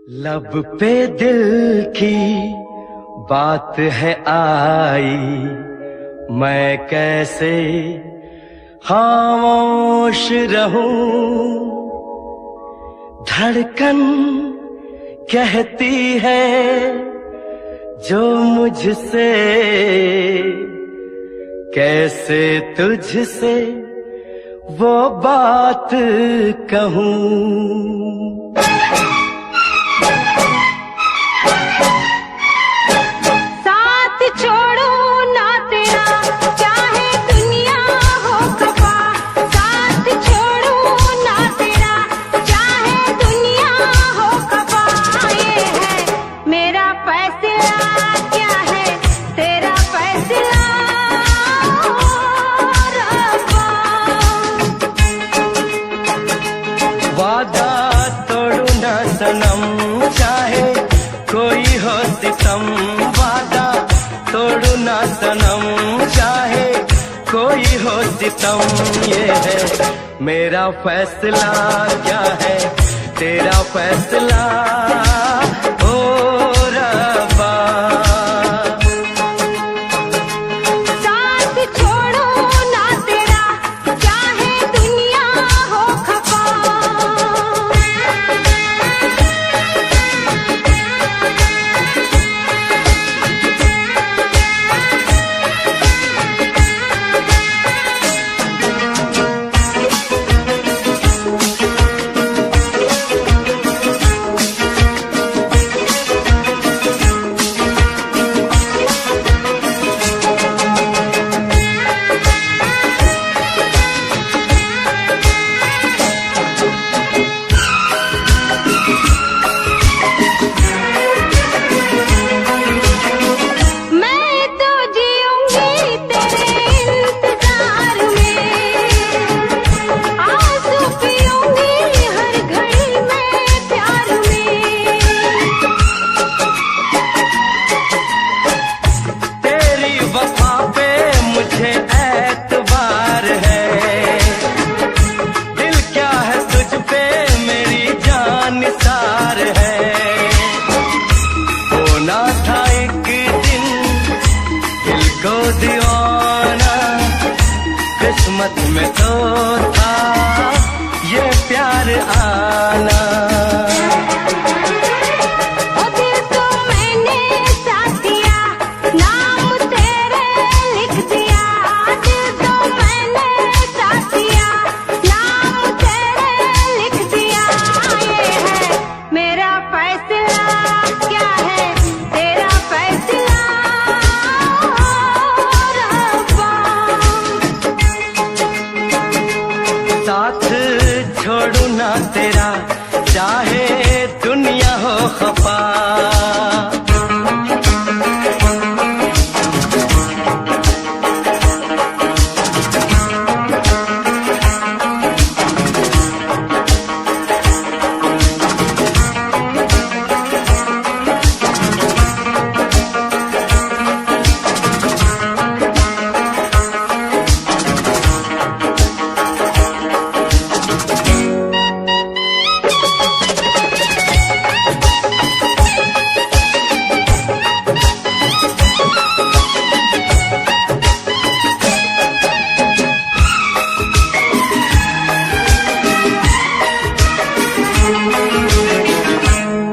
लब पे दिल की बात है आई, मैं कैसे खामोश रहूं। धड़कन कहती है जो मुझसे, कैसे तुझसे वो बात कहूं। वादा तोड़ू ना सनम, चाहे कोई हो सितम। वादा तोड़ू ना सनम, चाहे कोई हो सितम। ये है मेरा फैसला, क्या है तेरा फैसला ओ रब्बा। किस्मत में तो था ये प्यार आना। ओ दिल तो मैंने साथ दिया, नाम तेरे लिख दिया। दिल तो मैंने साथ दिया, नाम तेरे लिख दिया। ये है मेरा फैसला, क्या है तेरा फैसला साथ छोड़ू ना तेरा, चाहे दुनिया हो खफा।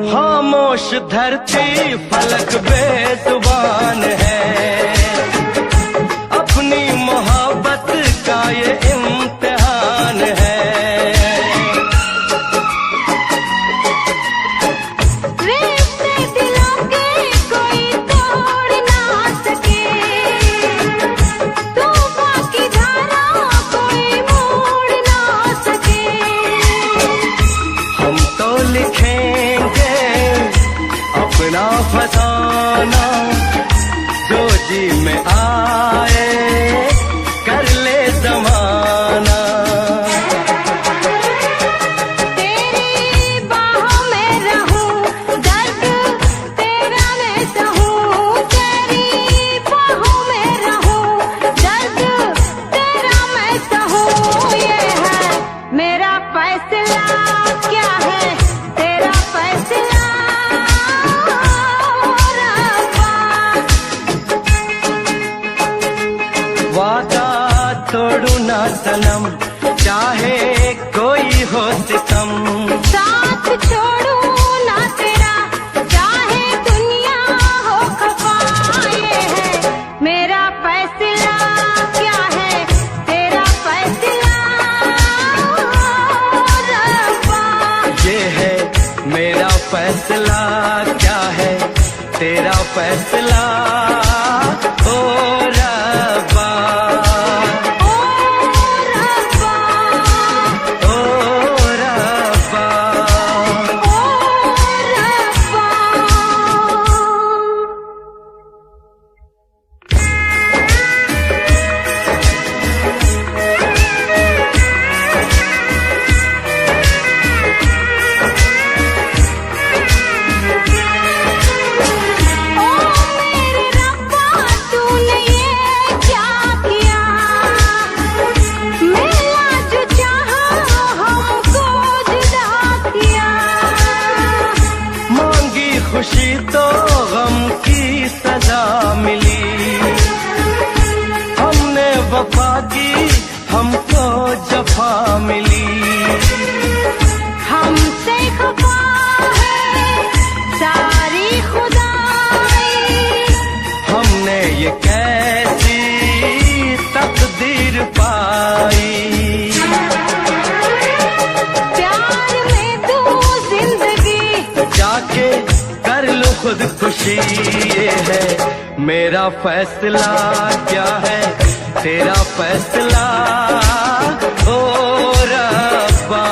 खामोश धरती फलक बेजुबान है, अपनी मोहब्बत का ये इम्तिहान है। रिश्ते दिलों के कोई तोड़ ना सके, तूफान की धारा कोई मोड़ ना सके। हम तो लिखेंगे अपना फसाना, जो जी में आए कर ले ज़माना। तेरी बाहों में रहूं, दर्द तेरा मैं सहूं। तेरी बाहों में रहूं, दर्द तेरा मैं सहूं। ये है मेरा फैसला, क्या है तेरा फैसला। फैसला क्या है, तेरा फैसला ओ रब्बा, ओ रब्बा, ओ रब्बा। ओ रब्बा। खुशी तो गम की सजा मिली, हमने वफा की हमको जफा मिली। हमसे खफा है सारी खुदाई, हमने ये कैसी तकदीर पाई। प्यार में तू जिंदगी जाके कर लो खुद खुशी, ये है मेरा फैसला क्या है, तेरा फैसला ओ रब्बा।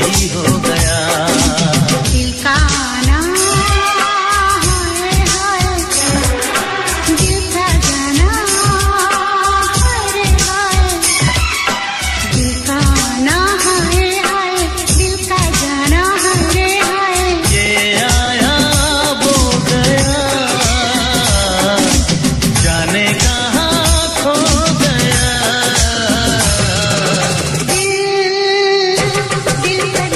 ही हो गया। दिल का आना हाय हाय, दिल का जाना हाय हाय, दिल का आना हाय हाय, दिल का जाना हाय हाय। ये आया वो गया, जाने कहाँ खो गया। दिल दिल कर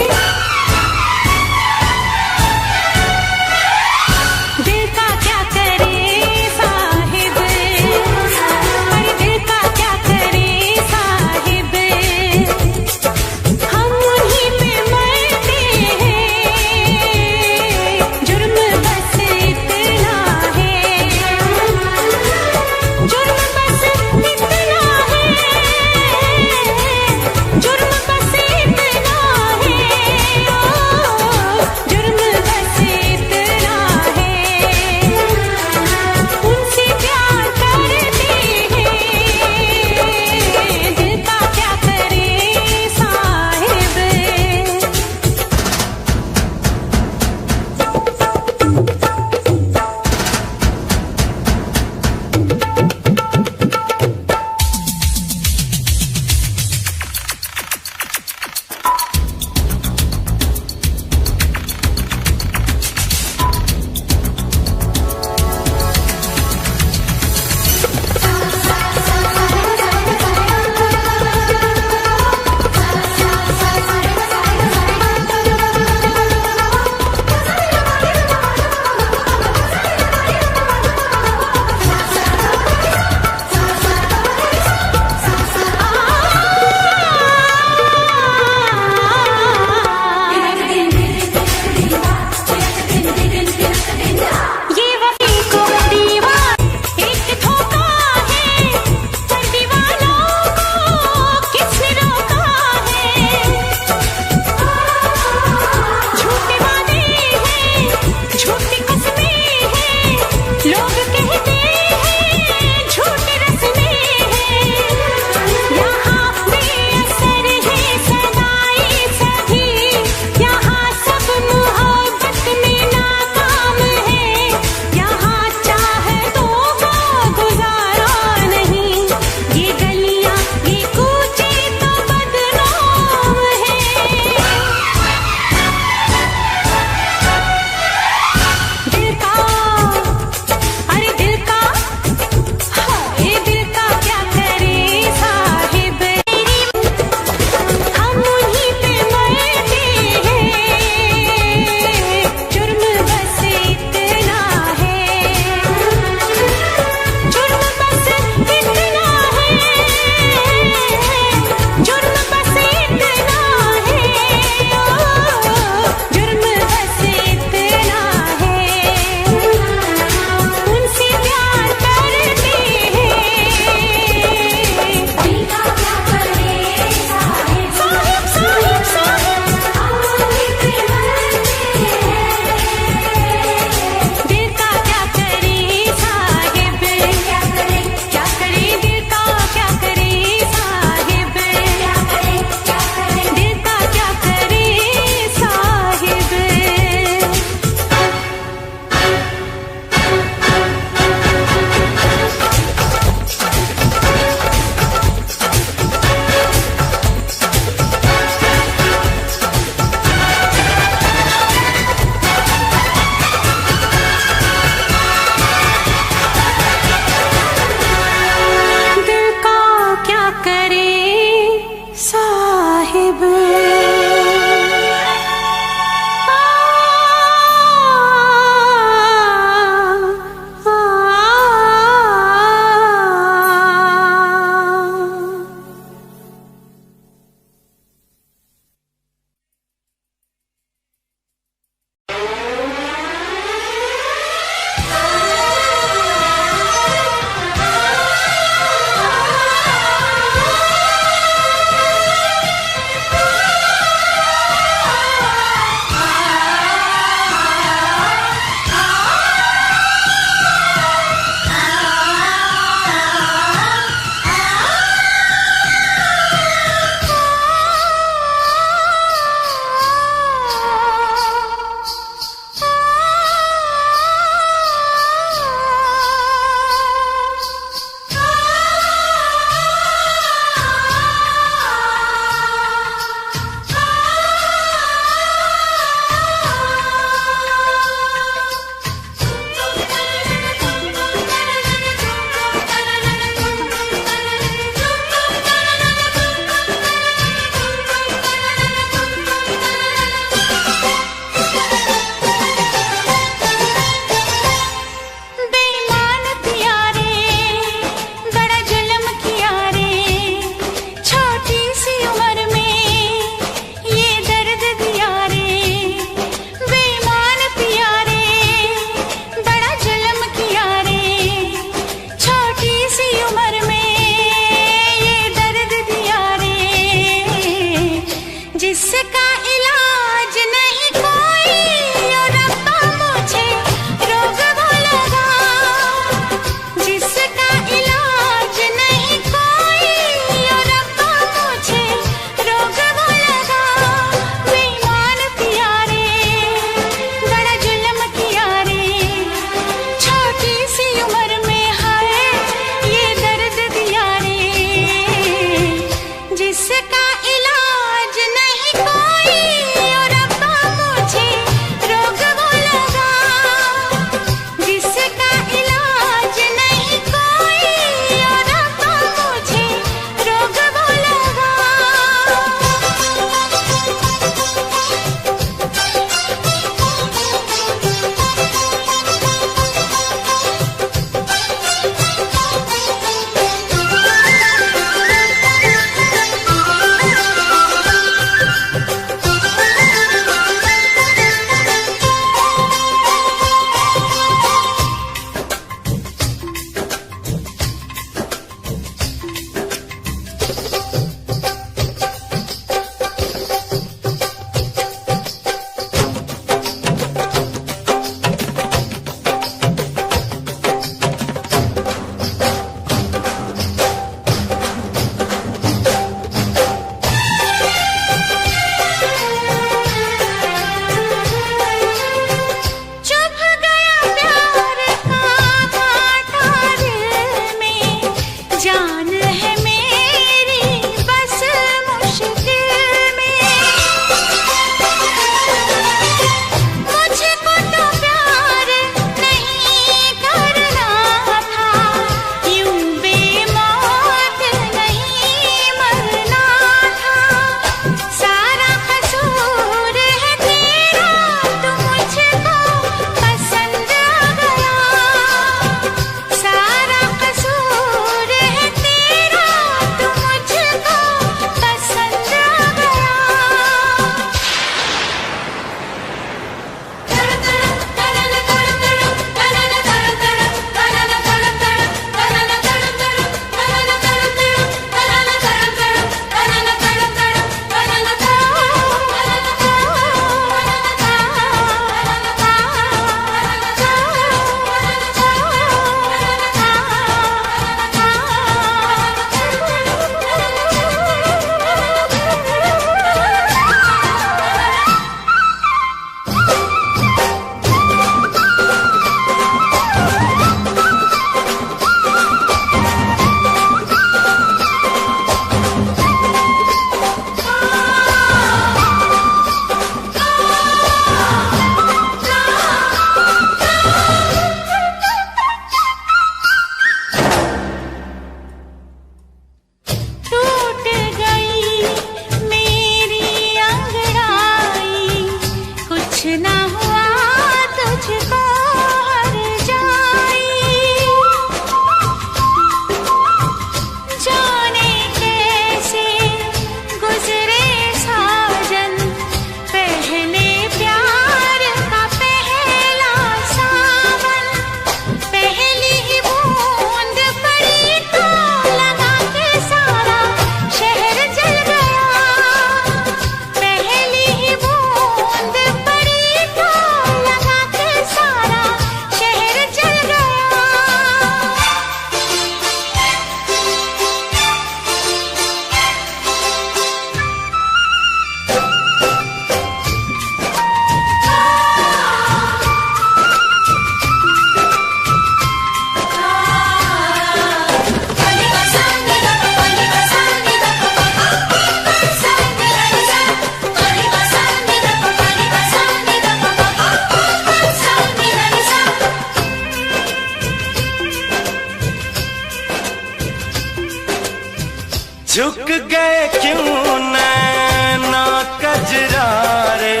झुक गए क्यों नैना कजरारे,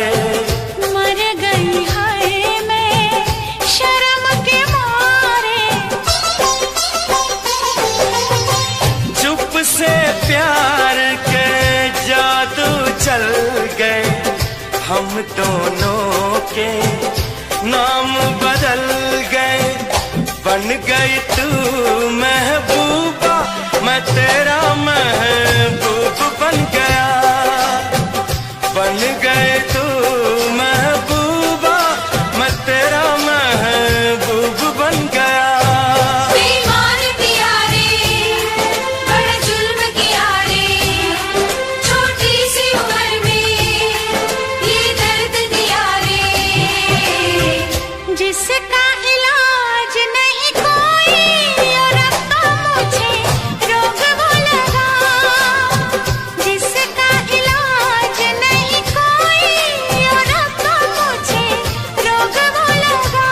मर गई है मैं शर्म के मारे। चुप से प्यार के जादू चल गए, हम दोनों के नाम बदल गए। बन गई तू महबूबा, मैं तेरा महबूब बन गया। बन गए तू महबूबा, मैं तेरा महबूब बन गया। बेईमान पिया रे, बड़ा जुल्म किया रे, छोटी सी उम्र में ये दर्द दिया रे। जिसका इलाज नहीं कोई और अब तो मुझे रोग वो लगा। जिसका इलाज नहीं कोई और अब तो मुझे रोग वो लगा।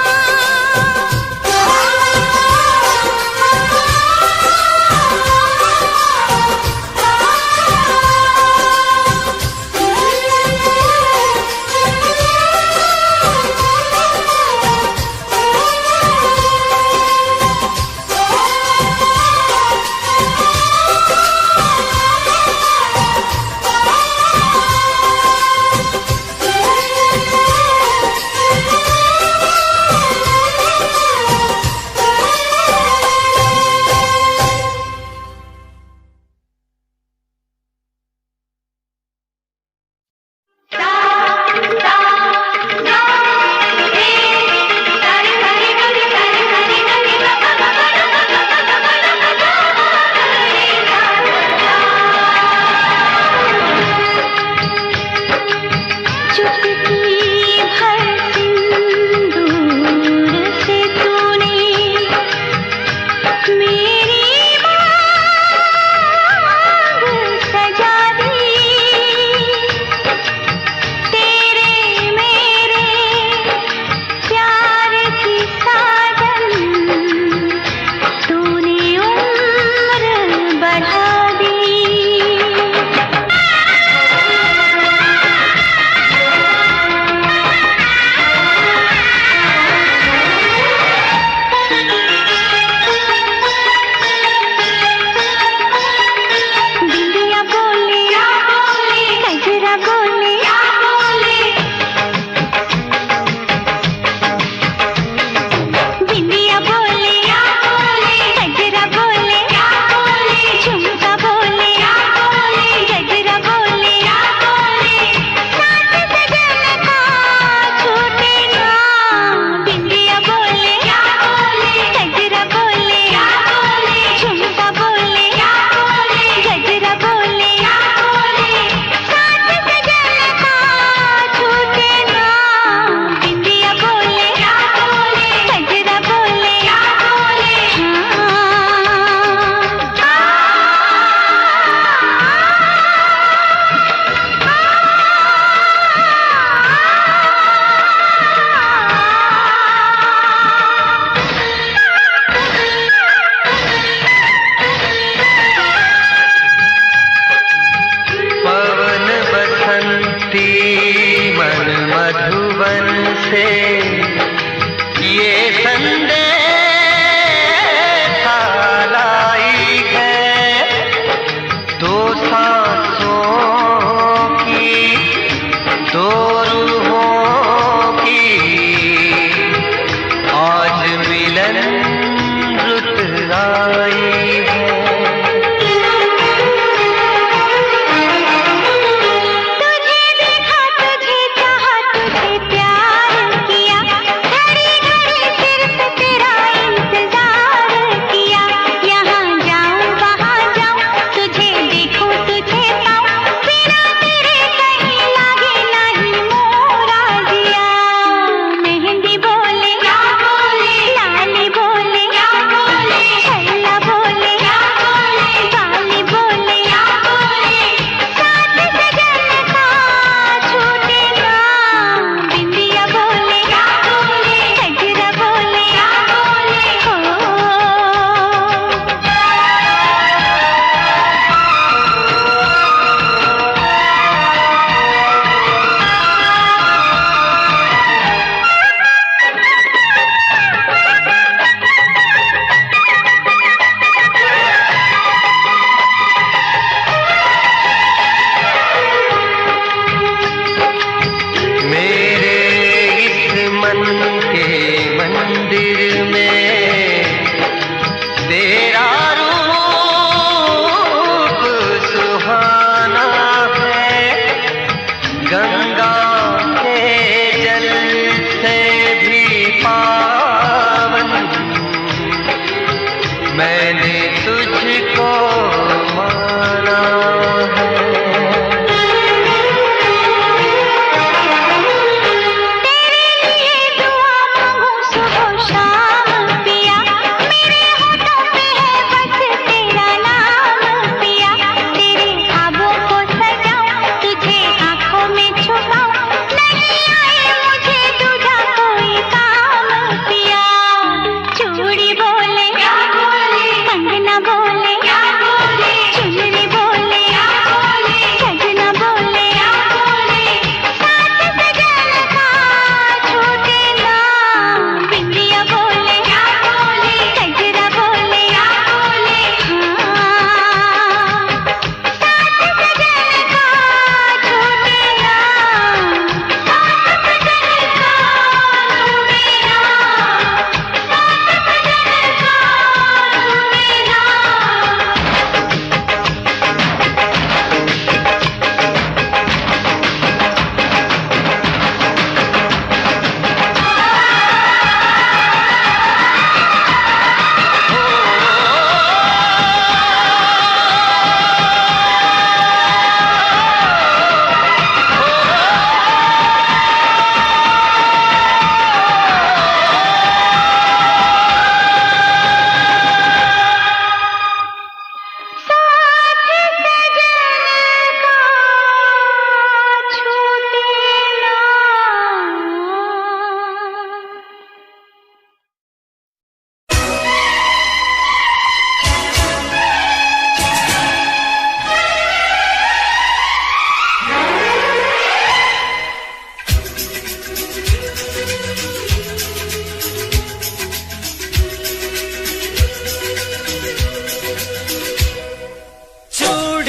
तुझे देखा तुझे चाहा तुझे प्यार किया।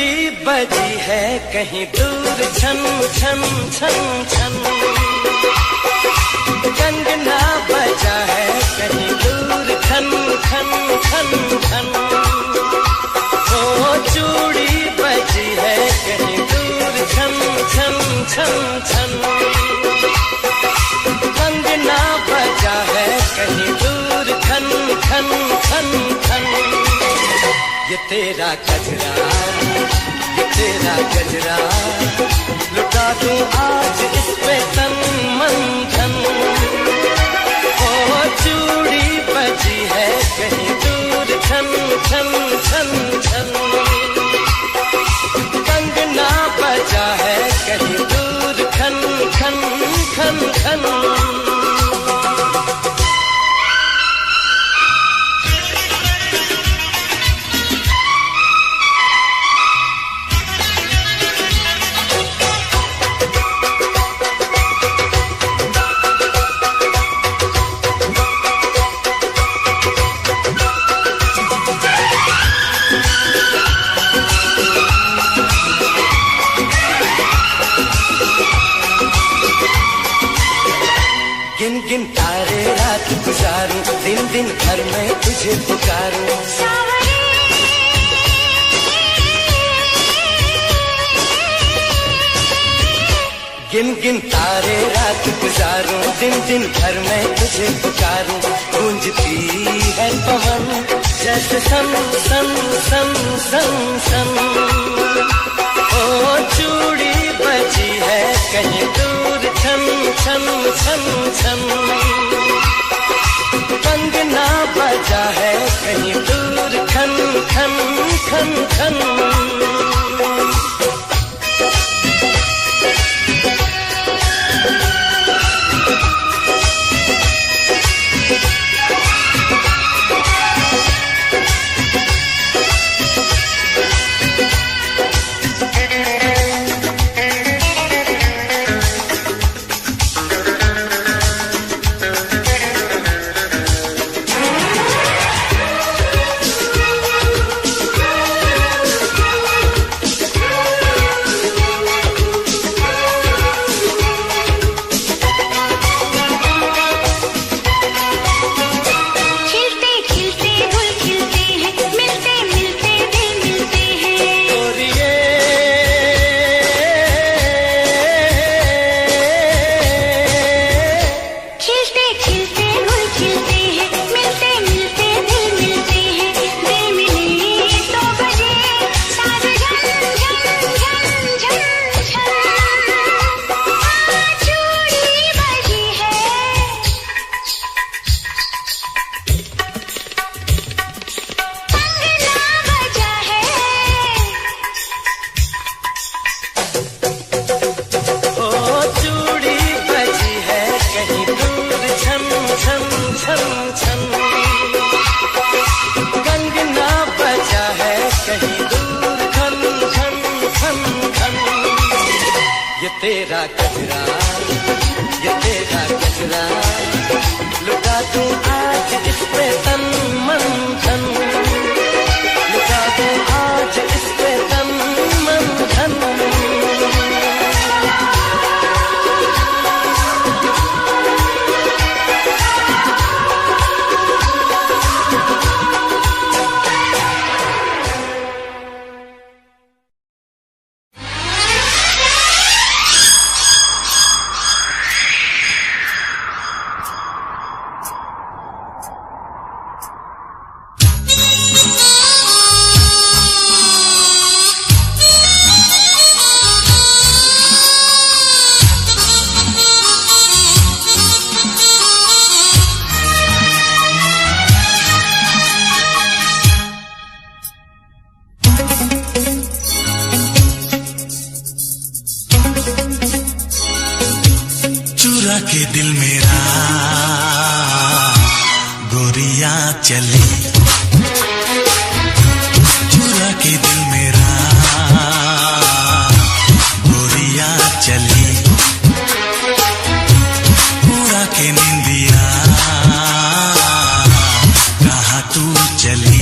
चूड़ी बजी है कहीं दूर छन छन छन छन, कंगना बजा है कहीं दूर खन खन खन खन। ओ चूड़ी बजी है कहीं दूर छन छन छन छन, कंगना बजा है कहीं दूर खन खन खन खन। ये तेरा गजरा, ये तेरा गजरा, लुटा दूं आज इस पे तन मन धन। ओ चूड़ी बजी है कहीं दूर छन छन छन छन, कंगना बजा है कहीं दूर खन खन खन खन। गिन गिन तारे रात गुजारूं, दिन दिन घर में तुझे पुकारूं। गिन गिन तारे रात गुजारूं, दिन दिन घर में तुझे पुकारूं। गूंजती है पवन जैसे सन सन सन सन सन। ओ चूड़ी बजी है कहीं दूर छन छन छन छन, कंगना बजा है कहीं दूर खन खन खन खन। तेरा गजरा, ये तेरा गजरा, लुटा दूं आज इस पे तन मन धन। लुटा दूं आज इस पे तन मन धन। के दिल मेरा गोरिया चली, चुरा के दिल मेरा गोरिया चली, पूरा के निंदिया कहाँ तू चली।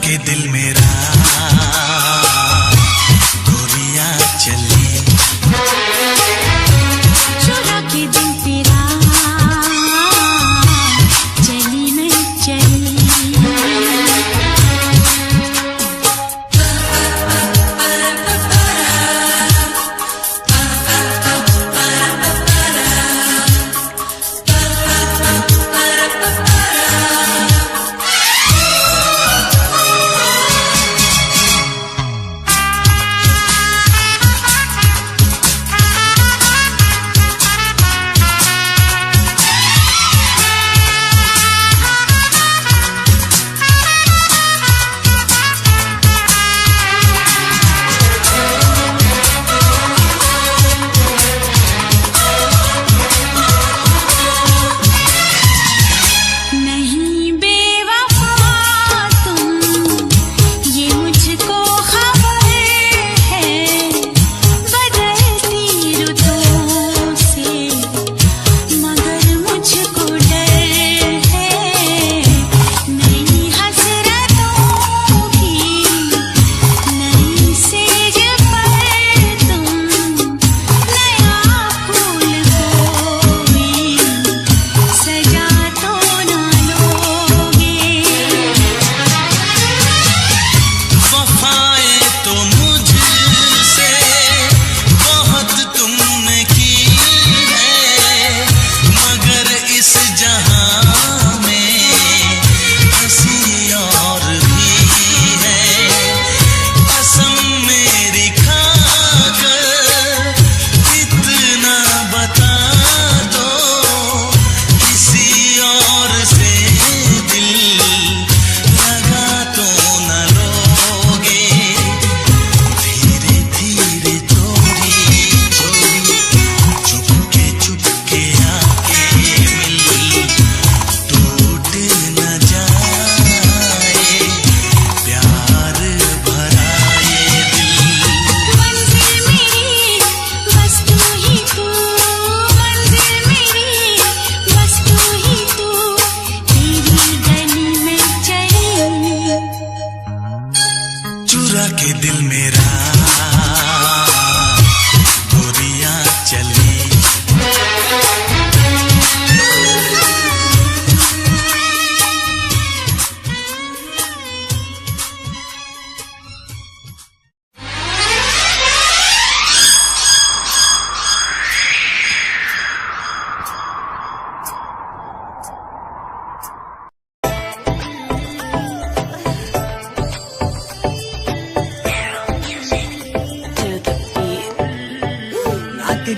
के दिल मेरा गोरियां चली, चुरा के दिल तेरा चली मैं चली। चुरा के दिल मेरा गोरियां चली,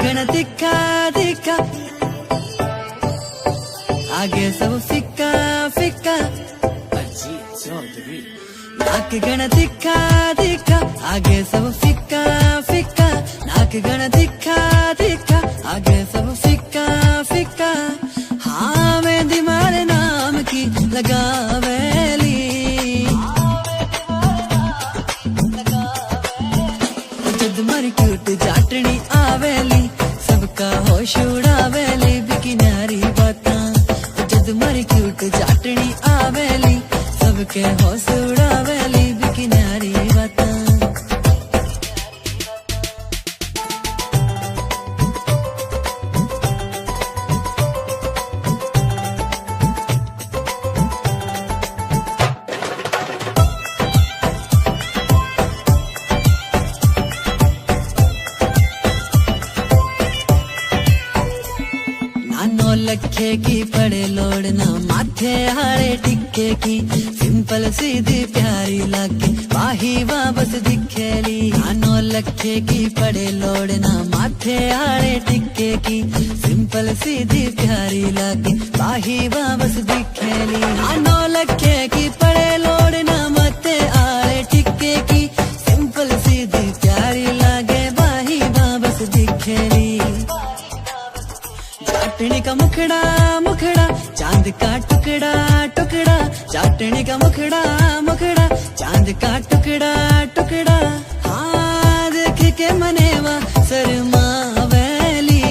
गण दिखा दिखा आगे सब फिक्का फिक्का, नाक गण दिखा दिखा आगे सब फिक्का फिक्का, नाक गण दिखा दिखा आगे सब फिक्का फिक्का। हाँ मेहंदी मारे नाम की लगावेली, जद मर क्यूट जाटनी आवेली, सबका होश उड़ावेली बिकिनारी बातां। जद मर क्यूट जाटनी आवेली, सबके होश उड़ावेली बिकिनारी बातां। नौ लखे की पड़े लोड़ना, माथे हारे टिक्के की, सिंपल सीधी प्यारी लागे वाही वापस दिखेली। 9 लखे की पड़े लोड़ना, माथे हारे टिक्के की, सिंपल सीधी प्यारी लागे वाही वापस दिखेली। 9 लखे की पड़े लोड़ना, माथे हारे टिक्के की, सिंपल सीधी प्यारी लागे वाही वापस दिखेली। चाटनी का मुखड़ा मुखड़ा, चांद का टुकड़ा टुकड़ा, चाटनी का मुखड़ा मुखड़ा, चांद का टुकड़ा टुकड़ा। हाँ देख के मनेवा शर्मावेली,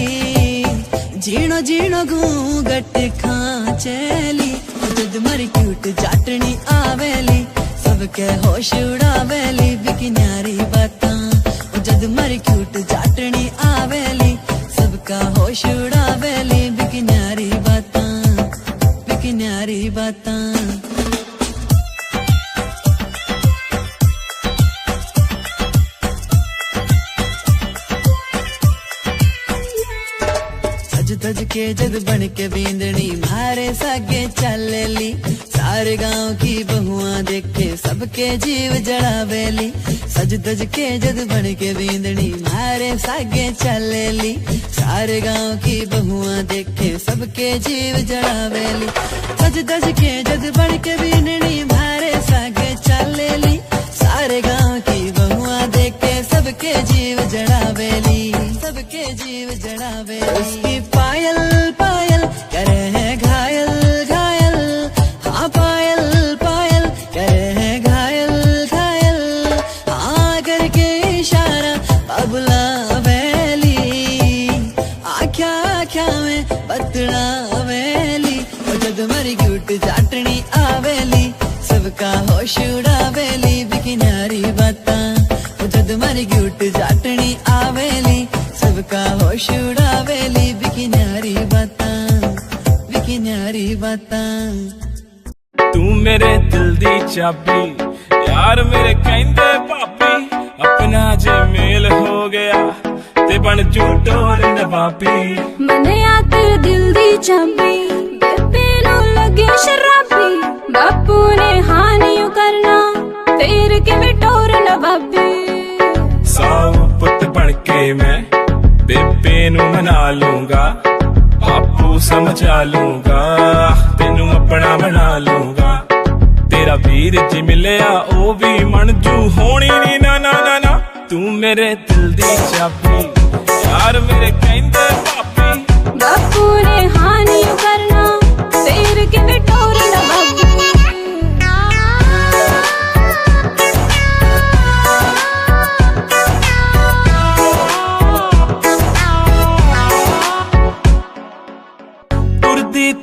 जीणो जीणो घूंघट खांचेली। जद मर क्यूट चाटनी आवेली, सब सबके होश उड़ावेली बिकी न्यारी बातां ओ जद मर क्यूट जाटनी आवेली सबका होश उड़ावेली बिकी न्यारी बातां सज धज के जद बन के बींदनी मारे सागे चलेली सारे गांव की बहुआं देखे सबके जीव जड़ावेली सज धज के जद बन के बींदनी मारे सागे चलेली सारे गांव की बहुआं देखे सबके जीव जड़ावेली सज धज के जद बन के बींदनी मारे सागे चलेली सारे गांव की बहुआं देखे सबके जीव जड़ावेली सबके जीव जड़ावेली उसकी पायल पायल करे है घायल घायल हाँ पायल पायल करे है घायल घायल हाँ करके इशारा बबुला वेली आख्या आख्या में बतड़ा वेली जद मरी क्यूट जाटनी आवेली सबका होश उड़ावेली बिकी न्यारी बातां जद मरी क्यूट जाटनी आवेली सबका होश उड़ावेली बिकी न्यारी बातां तू मेरे दिल दी चाबी यार मेरे कहंदे भाभी अपना जे मेल हो गया ते बन जू डोर नवाबी मनिया तेरे दिल दी चाबी बेबे नु लगे शराबी बापू ने हाँ नहीं करना तेरे के भी टोर नवाबी साऊ पुत बन के मैं बेबे नु मना लूंगा बापू समझा लूंगा तेनू अपना बना लूंगा तेरा वीर जी मिलिया ओ भी मनजू होनी नी ना ना ना ना तू मेरे दिल दी चाबी यार मेरे कहंदे भाभी बापू ने हाँ नहीं करना तेरे के भी टोर नवाबी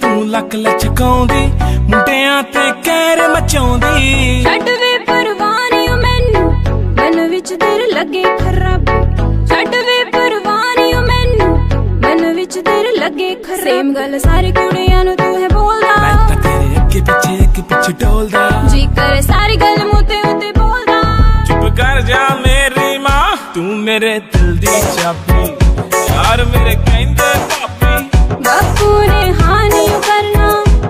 तू लक लचकाउंदी मुंडियां ते कहर मचाउंदी छड्ड वे परवानी मैनू मन विच तेरे लगे खराबी छड्ड वे परवानी मैनू मन विच तेरे लगे खराबी सेम गल सारी कुड़ियां नू तू है बोलदा मैं तां तेरे अगे पिछे डोलदा जी करे सारी गल मुंह ते उते बोलदा चुप कर जा मेरी मां तू मेरे दिल दी चाबी यार मेरे कहंदे भाभी बापू ने हाँ नहीं करना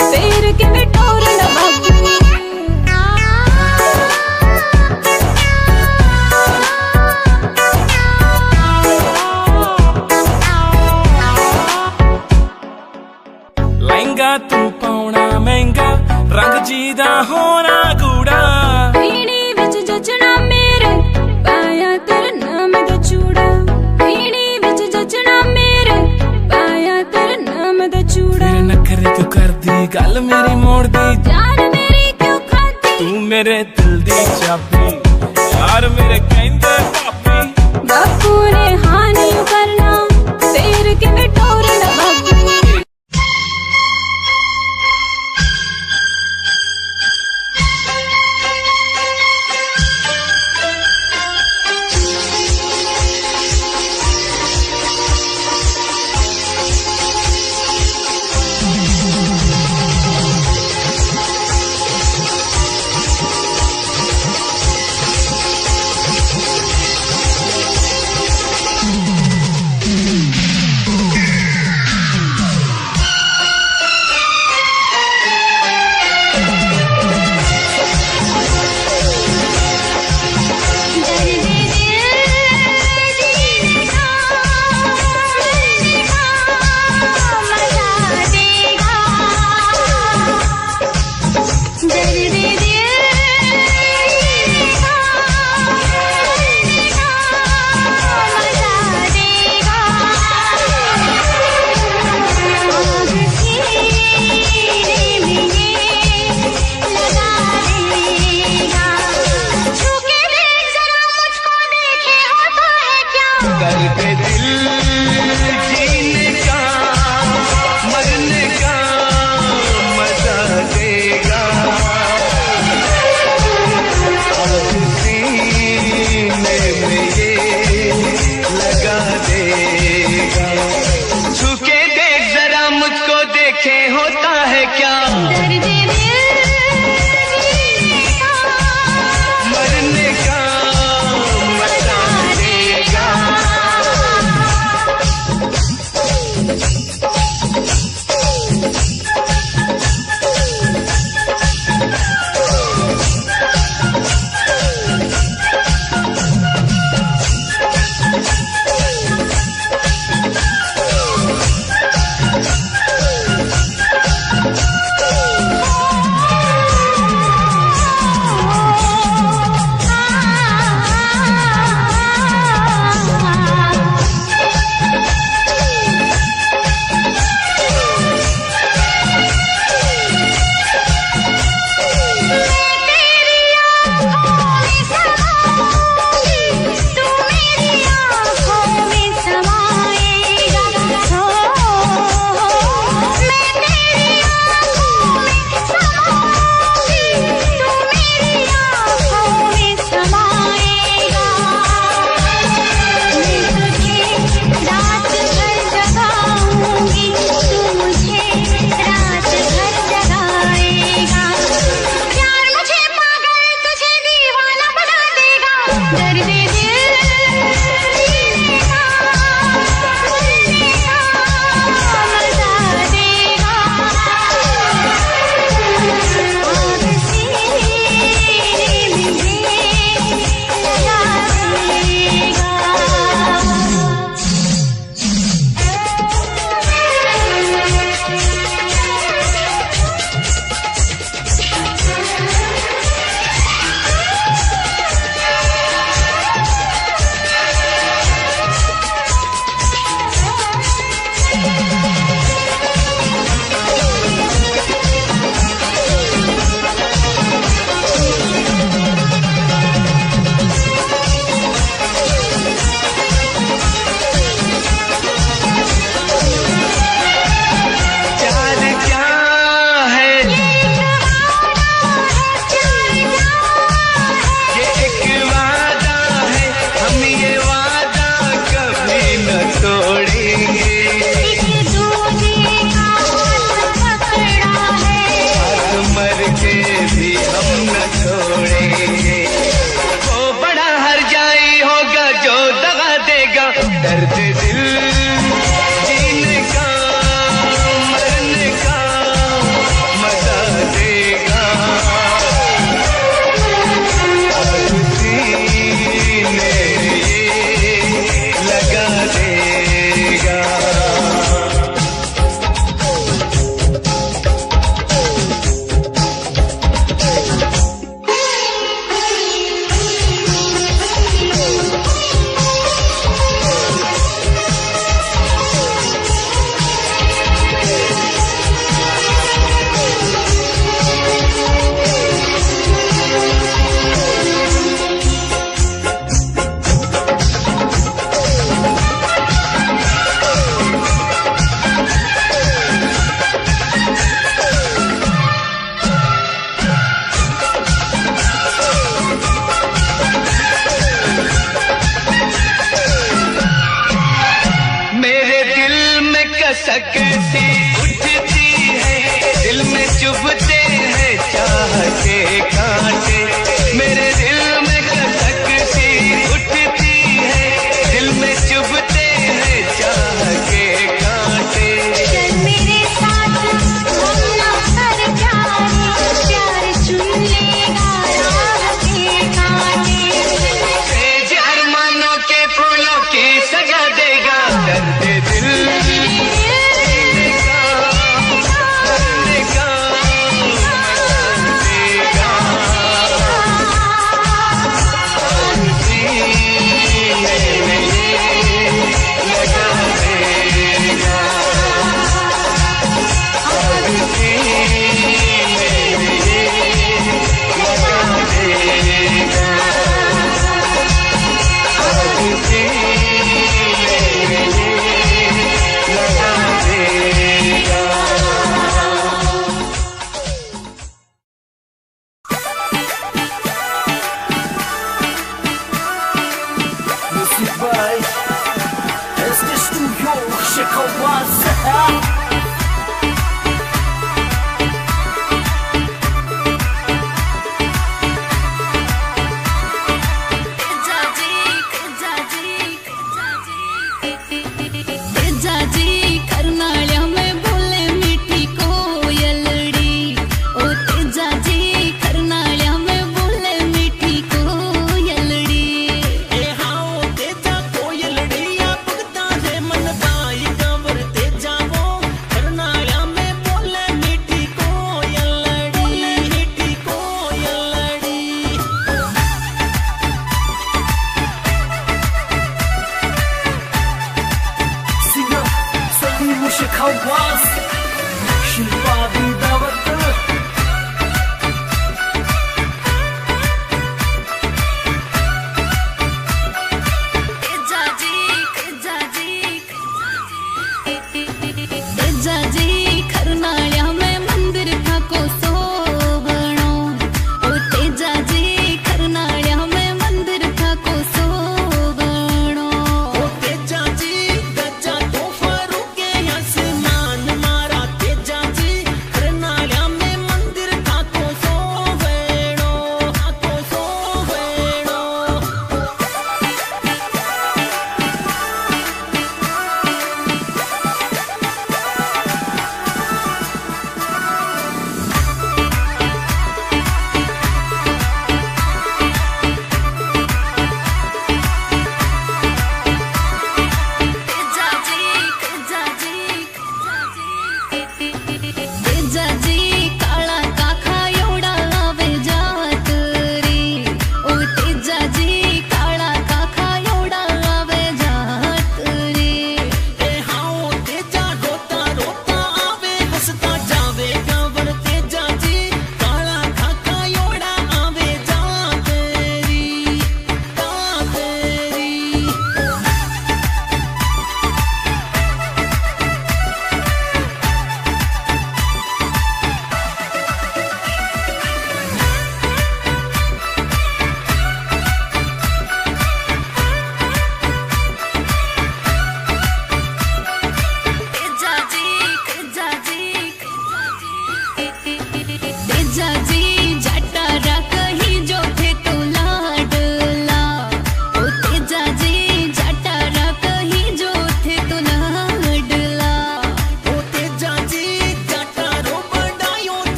तेरे के भी टोर नवाबी लहंगा तू पाउना महंगा रंग जी दा होना गूड़ा पीनी विच जचना मेरे पाया तेरे नाम दा चूड़ा पीनी विच जचना मेरे पाया तेरे नाम दा चूड़ा तेरे नखरे तू करदी गल मेरी मोड़ दी जान मेरी क्यों खाती तू मेरे दिल दी चाबी यार मेरे कहंदे भाभी बापू ने हाँ नहीं करना तेरे के भी टोर नवाबी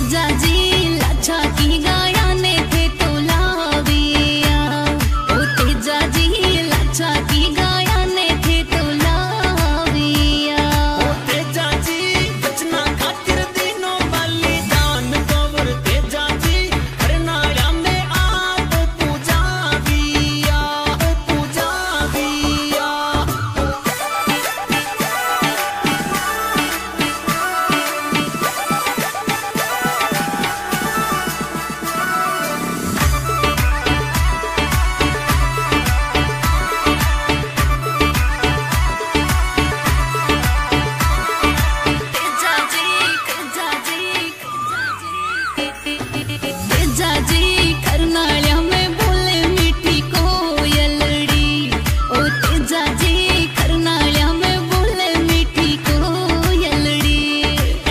तेजा जी लाछा की गाया ने थे तो लाविया ओ तेजा जी लाछा की गाया ने थे तो लाविया ओ तेजा जी बचना खातिर दिनों वाली जान कवर तेजा जी करनाया में आप पूजा दिया पूजा दिया तेजा जी करनालिया में बोले मीठी कोयलड़ी ओ तेजा जी करनालिया में बोले मीठी कोयलड़ी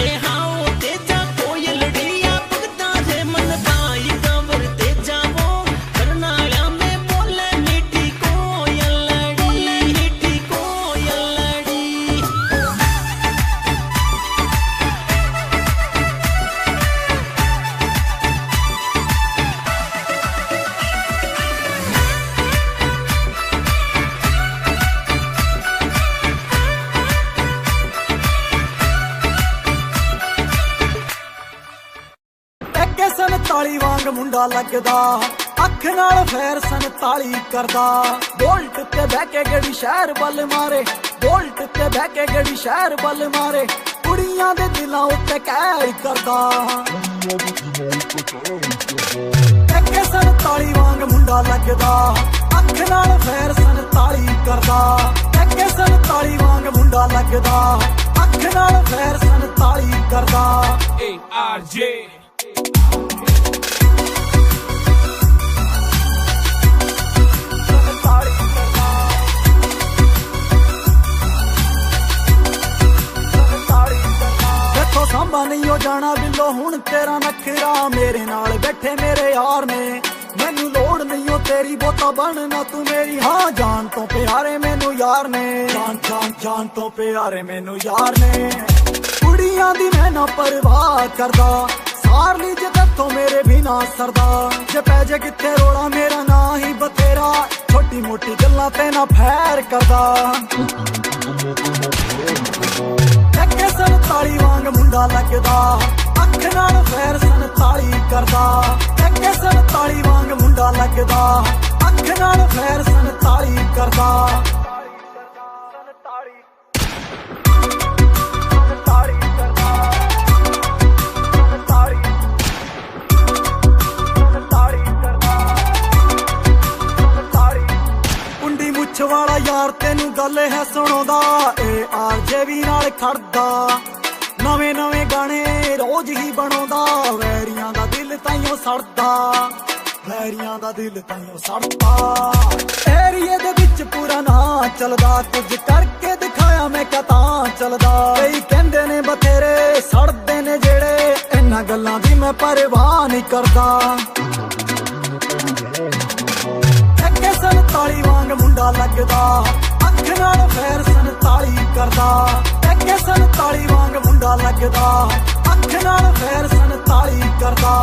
ए हाओ तेजा कोयलड़िया भगता रे मन भाई कंवर तेजा वो करनाया में बोले मीठी कोयलड़ी मीठी कोयलड़ी ਟੱਕੇ 47 ਵਾਂਗ ਮੁੰਡਾ ਲੱਗਦਾ ਅੱਖ ਨਾਲ ਫੇਰ 47 ਕਰਦਾ ਬੋਲਟ ਤੇ ਬਹਿ ਕੇ ਗੜੀ ਸ਼ਹਿਰ ਵੱਲ ਮਾਰੇ ਬੋਲਟ ਤੇ ਬਹਿ ਕੇ ਗੜੀ ਸ਼ਹਿਰ ਵੱਲ ਮਾਰੇ ਕੁੜੀਆਂ ਦੇ ਦਿਲਾਂ ਉੱਤੇ ਕਹਿਰ ਕਰਦਾ ਟੱਕੇ 47 ਵਾਂਗ ਮੁੰਡਾ ਲੱਗਦਾ ਅੱਖ ਨਾਲ ਫੇਰ 47 ਕਰਦਾ ਟੱਕੇ 47 ਵਾਂਗ ਮੁੰਡਾ ਲੱਗਦਾ ਅੱਖ ਨਾਲ ਫੇਰ 47 ਕਰਦਾ ARJ ਦੇਖੋ ਸਾਂਭਾ ਨਹੀਂ ਹੋ ਜਾਣਾ ਬਿੱਲੋ ਹੁਣ ਤੇਰਾ ਨਖਰਾ ਮੇਰੇ ਨਾਲ ਬੈਠੇ ਮੇਰੇ ਯਾਰ ਨੇ ਮੈਨੂੰ ਲੋੜ ਨਹੀਂ ਉਹ ਤੇਰੀ ਬੋਤਾ ਬਣਨਾ ਤੂੰ ਮੇਰੀ ਹਾਂ ਜਾਨ ਤੋਂ ਪਿਆਰੇ ਮੈਨੂੰ ਯਾਰ ਨੇ ਜਾਨ ਜਾਨ ਜਾਨ ਤੋਂ ਪਿਆਰੇ ਮੈਨੂੰ ਯਾਰ ਨੇ ਕੁੜੀਆਂ ਦੀ ਮੈਂ ਨਾ ਪਰਵਾਹ ਕਰਦਾ ਸਾਰ ਲਈ ਜੇ ਤੇਥੋਂ ਮੇਰੇ ਵੀ ਨਾ ਸਰਦਾ ਜੇ ਪੈ ਜੇ ਕਿੱਥੇ ਰੋਲਾ ਮੇਰਾ ਨਾ ਹੀ ਬਥੇਰਾ ਛੋਟੀ ਮੋਟੀ ਗੱਲਾਂ ਤੇ ਨਾ ਫੈਰ ਕਰਦਾ ਟੱਕੇ 47 ਵਾਂਗ ਮੁੰਡਾ ਲੱਗਦਾ ਅੱਖ ਨਾਲ ਫੇਰ 47 ਕਰਦਾ ਟੱਕੇ 47 ਵਾਂਗ ਮੁੰਡਾ ਲੱਗਦਾ ਅੱਖ ਨਾਲ ਫੇਰ 47 ਕਰਦਾ ਕੁੰਡੀ ਮੁੱਛ ਵਾਲਾ ਯਾਰ ਤੈਨੂੰ ਗੱਲ ਹੈ ਸੁਣਾਉਂਦਾ ਏ ਆਰਜੇ ਵੀ ਨਾਲ ਖੜਦਾ ਨਵੇਂ ਨਵੇਂ ਗਾਣੇ ਰੋਜ਼ ਹੀ ਬਣਾਉਂਦਾ ਵੈਰੀਆਂ ਦਾ ਦਿਲ ਤਾਈਓ ਸੜਦਾ ਵੈਰੀਆਂ ਦਾ ਦਿਲ ਤਾਈਓ ਸੜਦਾ ਏਰੀਏ ਦੇ ਵਿੱਚ ਪੂਰਾ ਨਾ ਚੱਲਦਾ ਕੁਝ ਕਰਕੇ ਦਿਖਾਇਆ ਮੈਂ ਕਿਹਾ ਤਾਂ ਚੱਲਦਾ ਕਈ ਕਹਿੰਦੇ ਨੇ ਬਥੇਰੇ ਸੜਦੇ ਨੇ ਜਿਹੜੇ ਇਹਨਾਂ ਗੱਲਾਂ ਦੀ ਮੈਂ ਪਰਵਾਹ ਨਹੀਂ ਕਰਦਾ ਟੱਕੇ 47 ਵਾਂਗ ਮੁੰਡਾ ਲੱਗਦਾ ਅੱਖ ਨਾਲ ਫੇਰ 47 ਕਰਦਾ ਟੱਕੇ 47 ਵਾਂਗ ਮੁੰਡਾ ਲੱਗਦਾ ਅੱਖ ਨਾਲ ਫੇਰ 47 ਕਰਦਾ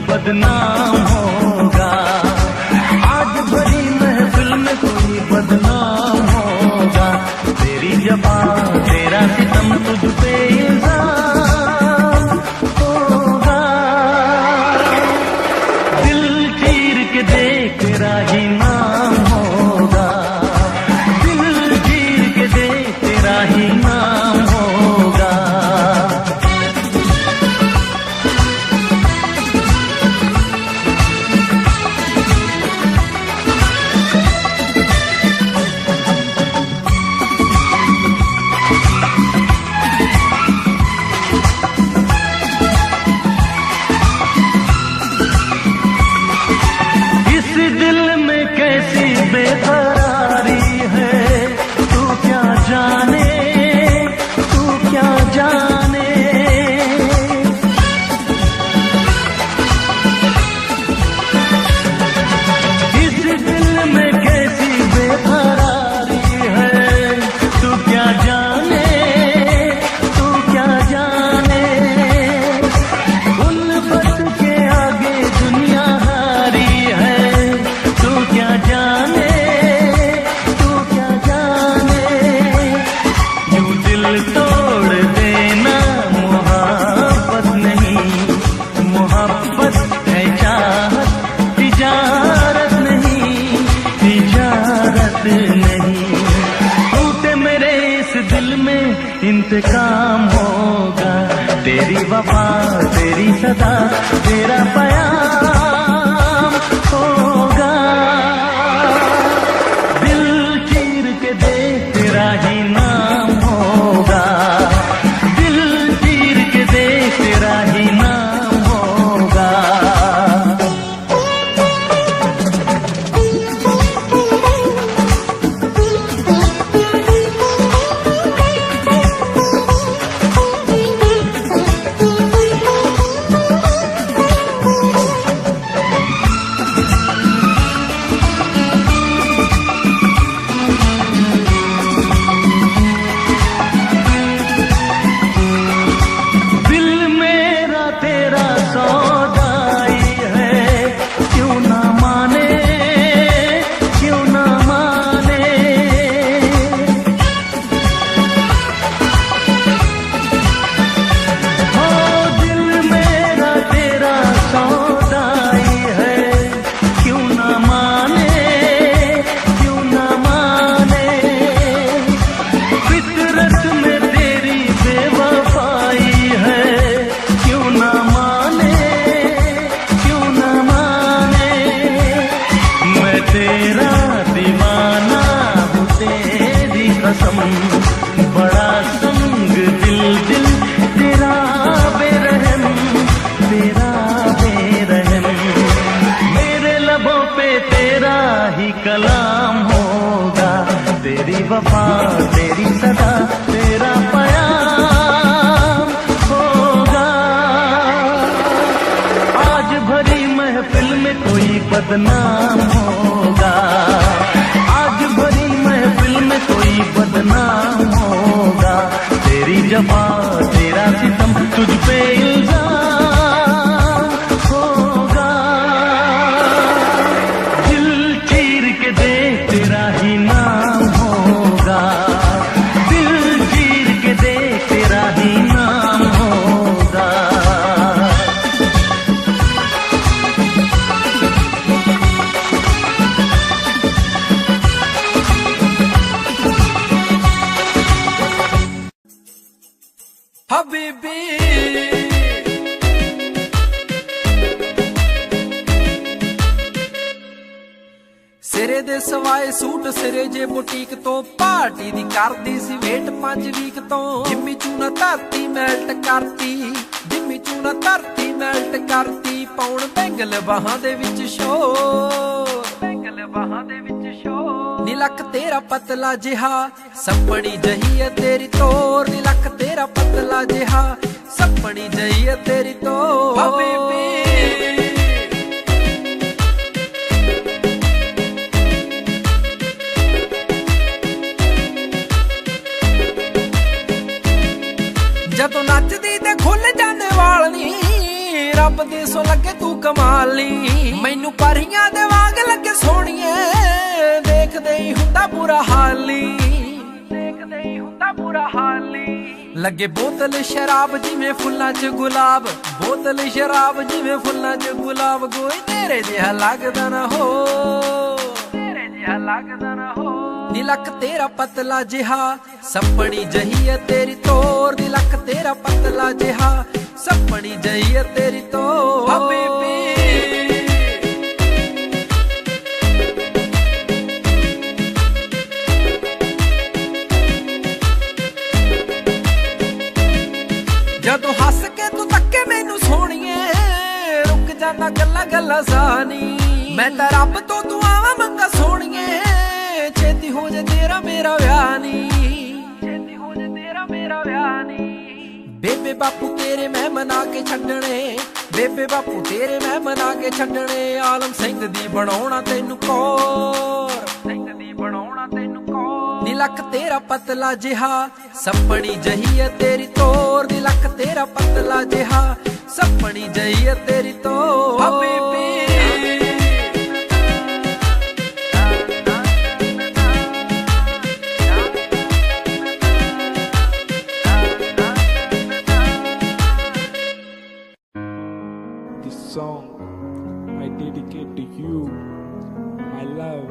बदनाम होगा आज भरी महफिल में कोई बदनाम होगा तेरी जफा तेरा सितम तुझ पे इल्जाम होगा दिल चीर के देख तेरा ही नाम होगा इंतकाम होगा। तेरी वफा तेरी सदा तेरा प्याम होगा। दिल चीर के दे तेरा ही नाम होगा। दिल चीर के दे तेरा ही नाम होगा। बड़ा संग दिल दिल तेरा बेरहम तेरा बेरहम। मेरे लबों पे तेरा ही कलाम होगा। तेरी वफा तेरी सदा तेरा प्याम होगा। आज भरी महफिल में कोई बदनाम होगा। आज भरी महफिल में कोई बदनाम होगा। तेरी जफा तेरा सितम तुझ पे इल्जाम होगा। दिल चीर के दे तेरा ही नाम होगा। दिल चीर के दे तेरा ही नाम होगा। हबीबी सिरे दे सवाए सूट सिरे जे बुटीक तो पार्टी दी करदी सी वेट 5 वीक तो। जिम्मी चूना धरती मैल्ट करती जिम्मी चूना धरती मैल्ट करती। पाउण बैंगल बाहां दे विच शोर बैंगल बाहां दे विच शोर। नी लक तेरा पतला जिहा सपनी जही है तेरी तोर। नी लक तेरा पतला जिहा सपनी जही है तेरी तोर। हबीबी ਜਦੋਂ ਨੱਚਦੀ ਤੇ ਖੁੱਲ ਜਾਂਦੇ ਵਾਲ ਨੀ ਰੱਬ ਦੇ ਸੋ ਲੱਗੇ ਤੂੰ ਕਮਾਲ ਨੀ। ਮੈਨੂੰ ਪਰੀਆਂ ਦੇ ਵਾਂਗ ਲੱਗੇ ਸੋਹਣੀਏ ਦੇਖਦੇ ਹੀ ਹੁੰਦਾ ਬੁਰਾ ਹਾਲ ਨੀ। ਦੇਖਦੇ ਹੀ ਹੁੰਦਾ ਬੁਰਾ ਹਾਲ ਨੀ। ਲੱਗੇ ਬੋਤਲ ਸ਼ਰਾਬ ਜਿਵੇਂ ਫੁੱਲਾਂ 'ਚ ਗੁਲਾਬ। ਬੋਤਲ ਸ਼ਰਾਬ ਜਿਵੇਂ ਫੁੱਲਾਂ 'ਚ ਗੁਲਾਬ। ਕੋਈ ਤੇਰੇ ਜਿਹਾ ਲੱਗਦਾ ਨਾ ਹੋ ਤੇਰੇ ਜਿਹਾ ਲੱਗਦਾ ਨਾ ਹੋ। ਨੀ ਲੱਕ ਤੇਰਾ ਪਤਲਾ ਜਿਹਾ ਸਪਣੀ ਜਹੀ ਹੈ ਤੇਰੀ ਤੋਰ। ਨੀ ਲੱਕ ਤੇਰਾ ਪਤਲਾ ਜਿਹਾ ਸਪਣੀ ਜਹੀ ਹੈ ਤੇਰੀ ਤੋਰ। ਹਬੀਬੀ ਜਦੋਂ ਹੱਸ ਕੇ ਤੂੰ ਤੱਕੇ ਮੈਨੂੰ ਸੋਹਣੀਏ ਰੁਕ ਜਾਂਦਾ ਗੱਲਾਂ ਗੱਲਾਂ ਸਾਨੀ। ਮੈਂ ਤਾਂ ਰੱਬ ਤੋਂ ਦੁਆਵਾਂ ਮੰਗਾ ਸੋਹਣੀਏ ਛੇਤੀ ਹੋ ਜੇ ਤੇਰਾ ਮੇਰਾ ਵਿਆਹ ਨੀ। ਛੇਤੀ ਹੋ ਜੇ ਤੇਰਾ ਮੇਰਾ ਵਿਆਹ ਨੀ। ਬੇਬੇ ਬਾਪੂ ਤੇਰੇ ਮੈਂ ਮਨਾ ਕੇ ਛੱਡਣੇ। ਬੇਬੇ ਬਾਪੂ ਤੇਰੇ ਮੈਂ ਮਨਾ ਕੇ ਛੱਡਣੇ। ਆਲਮ ਸਿੰਘ ਦੀ ਬਣਾਉਣਾ ਤੈਨੂੰ ਕੌਰ ਸਿੰਘ ਦੀ ਬਣਾਉਣਾ ਤੈਨੂੰ ਕੌਰ। ਨੀ ਲੱਕ ਤੇਰਾ ਪਤਲਾ ਜਿਹਾ ਸਪਣੀ ਜਹੀ ਹੈ ਤੇਰੀ ਤੋਰ। ਨੀ ਲੱਕ ਤੇਰਾ ਪਤਲਾ ਜਿਹਾ ਸਪਣੀ ਜਹੀ ਹੈ ਤੇਰੀ ਤੋਰ। ਹਬੀਬੀ song I dedicate to you, my love.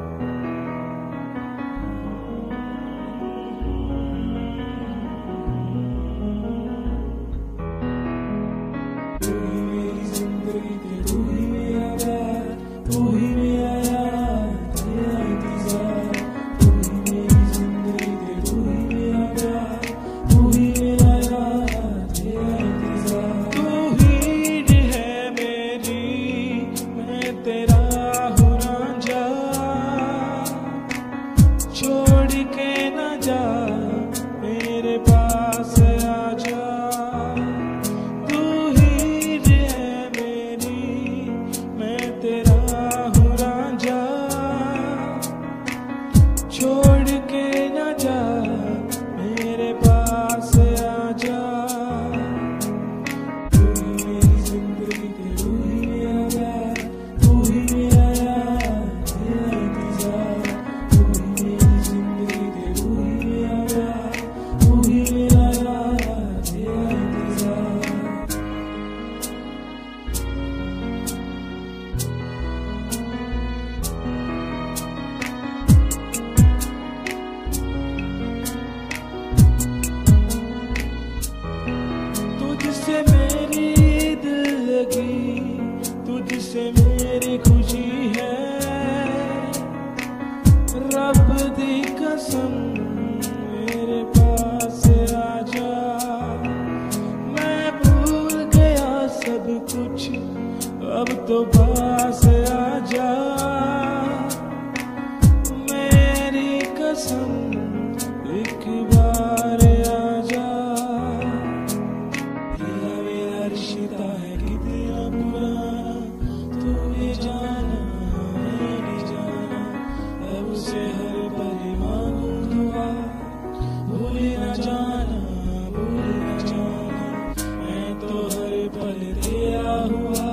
के न जा मेरे पास आजा तू हीर है मेरी मैं तेरा हूँ रांझा छोड़ के न जा मेरे पास आजा तू ही मेरी जिंदगी के तू ही मेरा प्यार तू ही मेरा यार तेरा इंतजार तू ही मेरी जिंदगी के तू ही मेरा प्यार तू ही मेरा यार तेरा इंतजार तुझसे मेरी दिल लगी तुझसे मेरी खुशी है रब दी कसम मेरे पास आजा मैं भूल गया सब कुछ अब तो पास आजा मेरी कसम एक बार आजा तेरा मेरा रिश्ता है कितना पुराना तू ये जाना मैं नहीं जाना अब से हर पल मांगू दुआ भूल न जाना मैं तो हर पल तेरा हुआ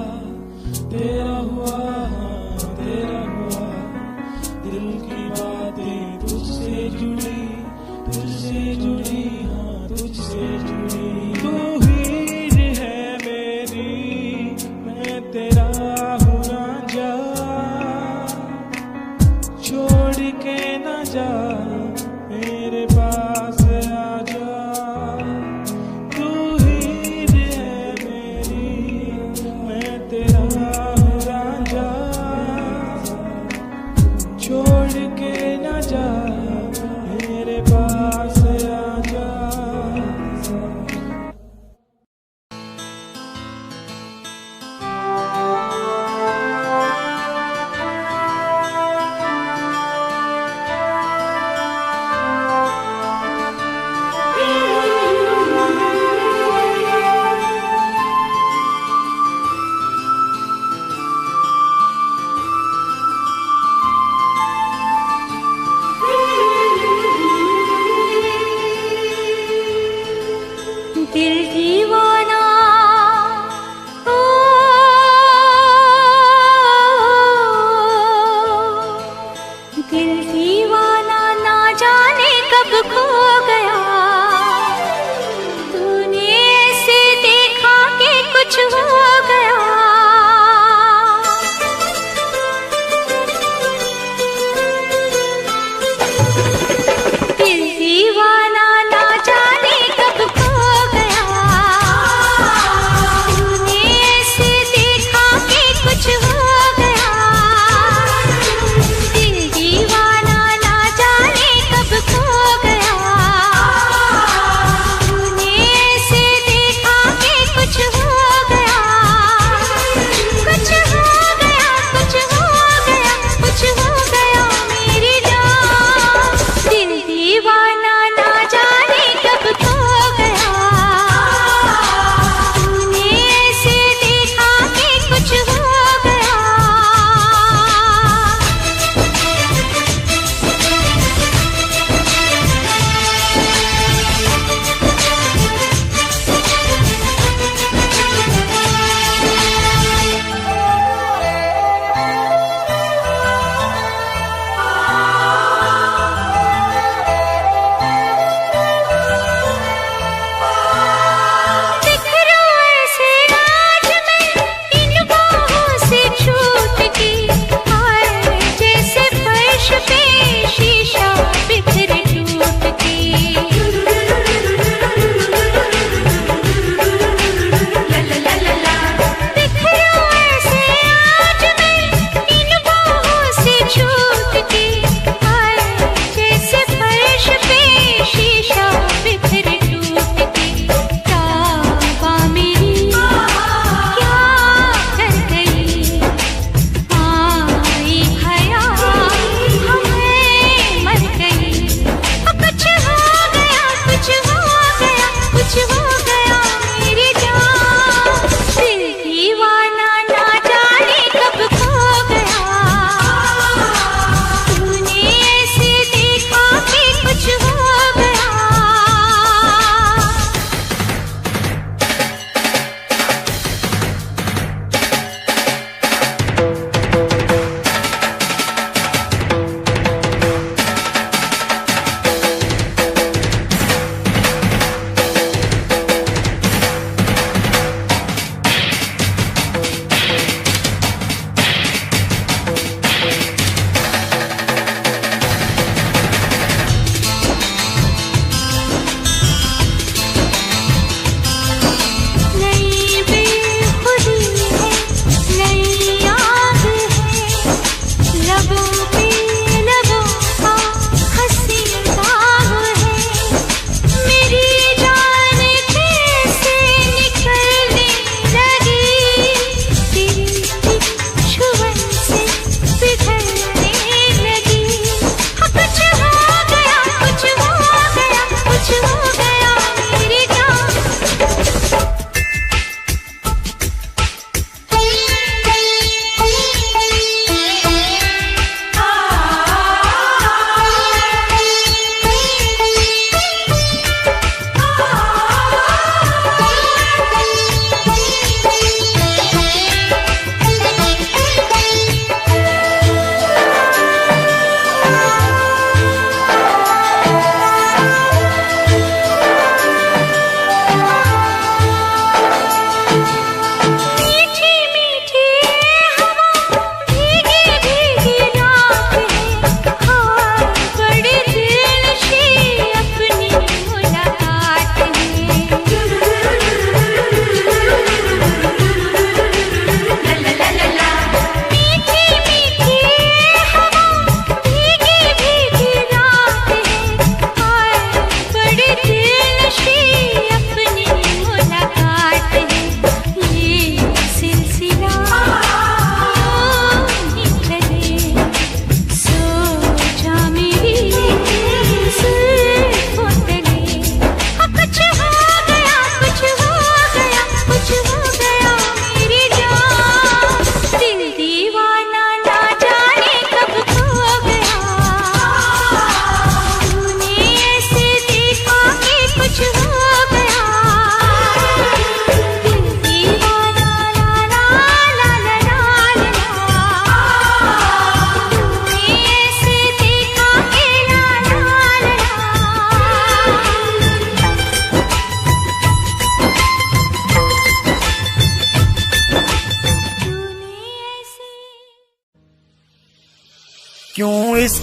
हाँ, तेरा हुआ दिल की बातें तुझसे जुड़ी हाँ तुझसे जुड़ी तू हीर है मेरी मैं तेरा हूँ रांझा छोड़ के न जा मेरे पास आजा तू हीर है मेरी मैं तेरा हूँ रांझा छोड़ के न जा मेरे पास आजा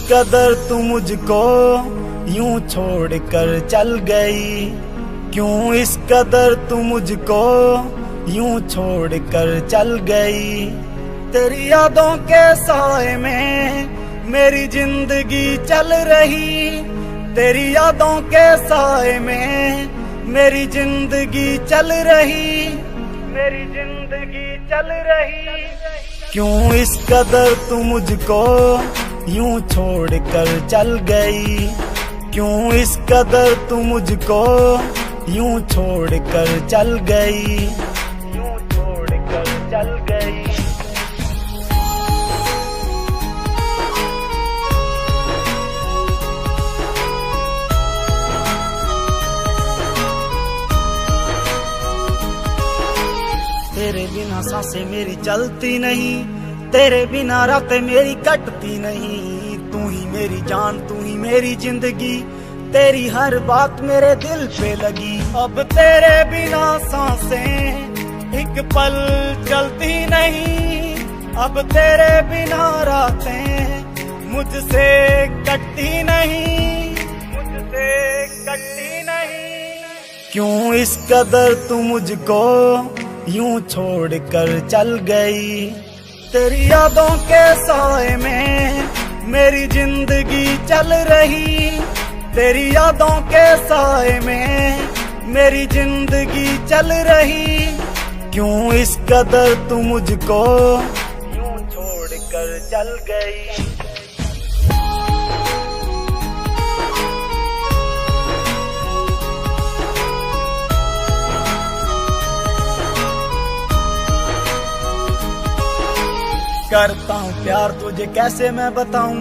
कदर तू मुझको यूं छोड़ कर चल गई, क्यों इस कदर तू मुझको यूं छोड़ कर चल गई। तेरी यादों के साए में मेरी जिंदगी चल रही, तेरी यादों के साए में मेरी जिंदगी चल रही, मेरी जिंदगी चल रही। क्यों इस कदर तू मुझको यूं छोड़ कर चल गई, क्यों इस कदर तू मुझको यूं छोड़ कर चल गई, यूं छोड़ कर चल गई। तेरे बिना सांसें मेरी चलती नहीं, तेरे बिना रातें मेरी कटती नहीं। तू ही मेरी जान, तू ही मेरी जिंदगी, तेरी हर बात मेरे दिल पे लगी। अब तेरे बिना सांसें एक पल चलती नहीं, अब तेरे बिना रातें मुझसे कटती नहीं, मुझसे कटती नहीं। क्यों इस कदर तू मुझको यूं छोड़ कर चल गई, तेरी यादों के साए में मेरी जिंदगी चल रही, तेरी यादों के साए में मेरी जिंदगी चल रही। क्यों इस कदर तू मुझको यूं छोड़ कर चल गई। करता हूँ प्यार तुझे कैसे मैं बताऊं,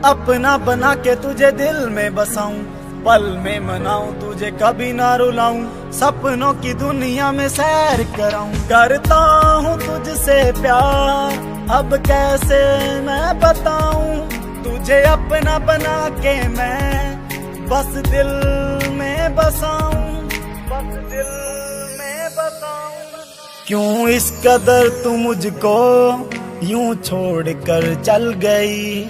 अपना बना के तुझे दिल में बसाऊं, पल में मनाऊं तुझे कभी ना रुलाऊं, सपनों की दुनिया में सैर कराऊं। करता हूँ तुझसे प्यार अब कैसे मैं बताऊं, तुझे अपना बना के मैं बस दिल में बसाऊं, बस दिल में बसाऊं। क्यों इस कदर तू मुझको यूं छोड़ कर चल गई,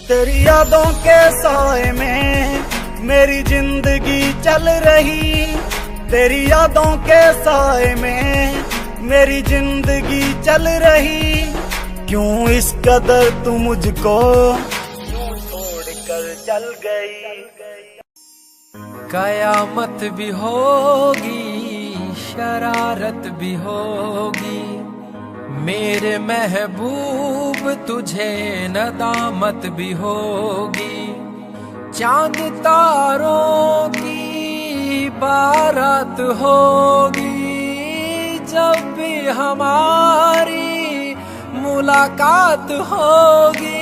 तेरी यादों के साए में मेरी जिंदगी चल रही, तेरी यादों के साए में मेरी जिंदगी चल रही। क्यों इस कदर तू मुझको यूं छोड़ कर चल गई। कयामत भी होगी, शरारत भी होगी, मेरे महबूब तुझे नदामत भी होगी। चांद तारों की बारात होगी, जब भी हमारी मुलाकात होगी।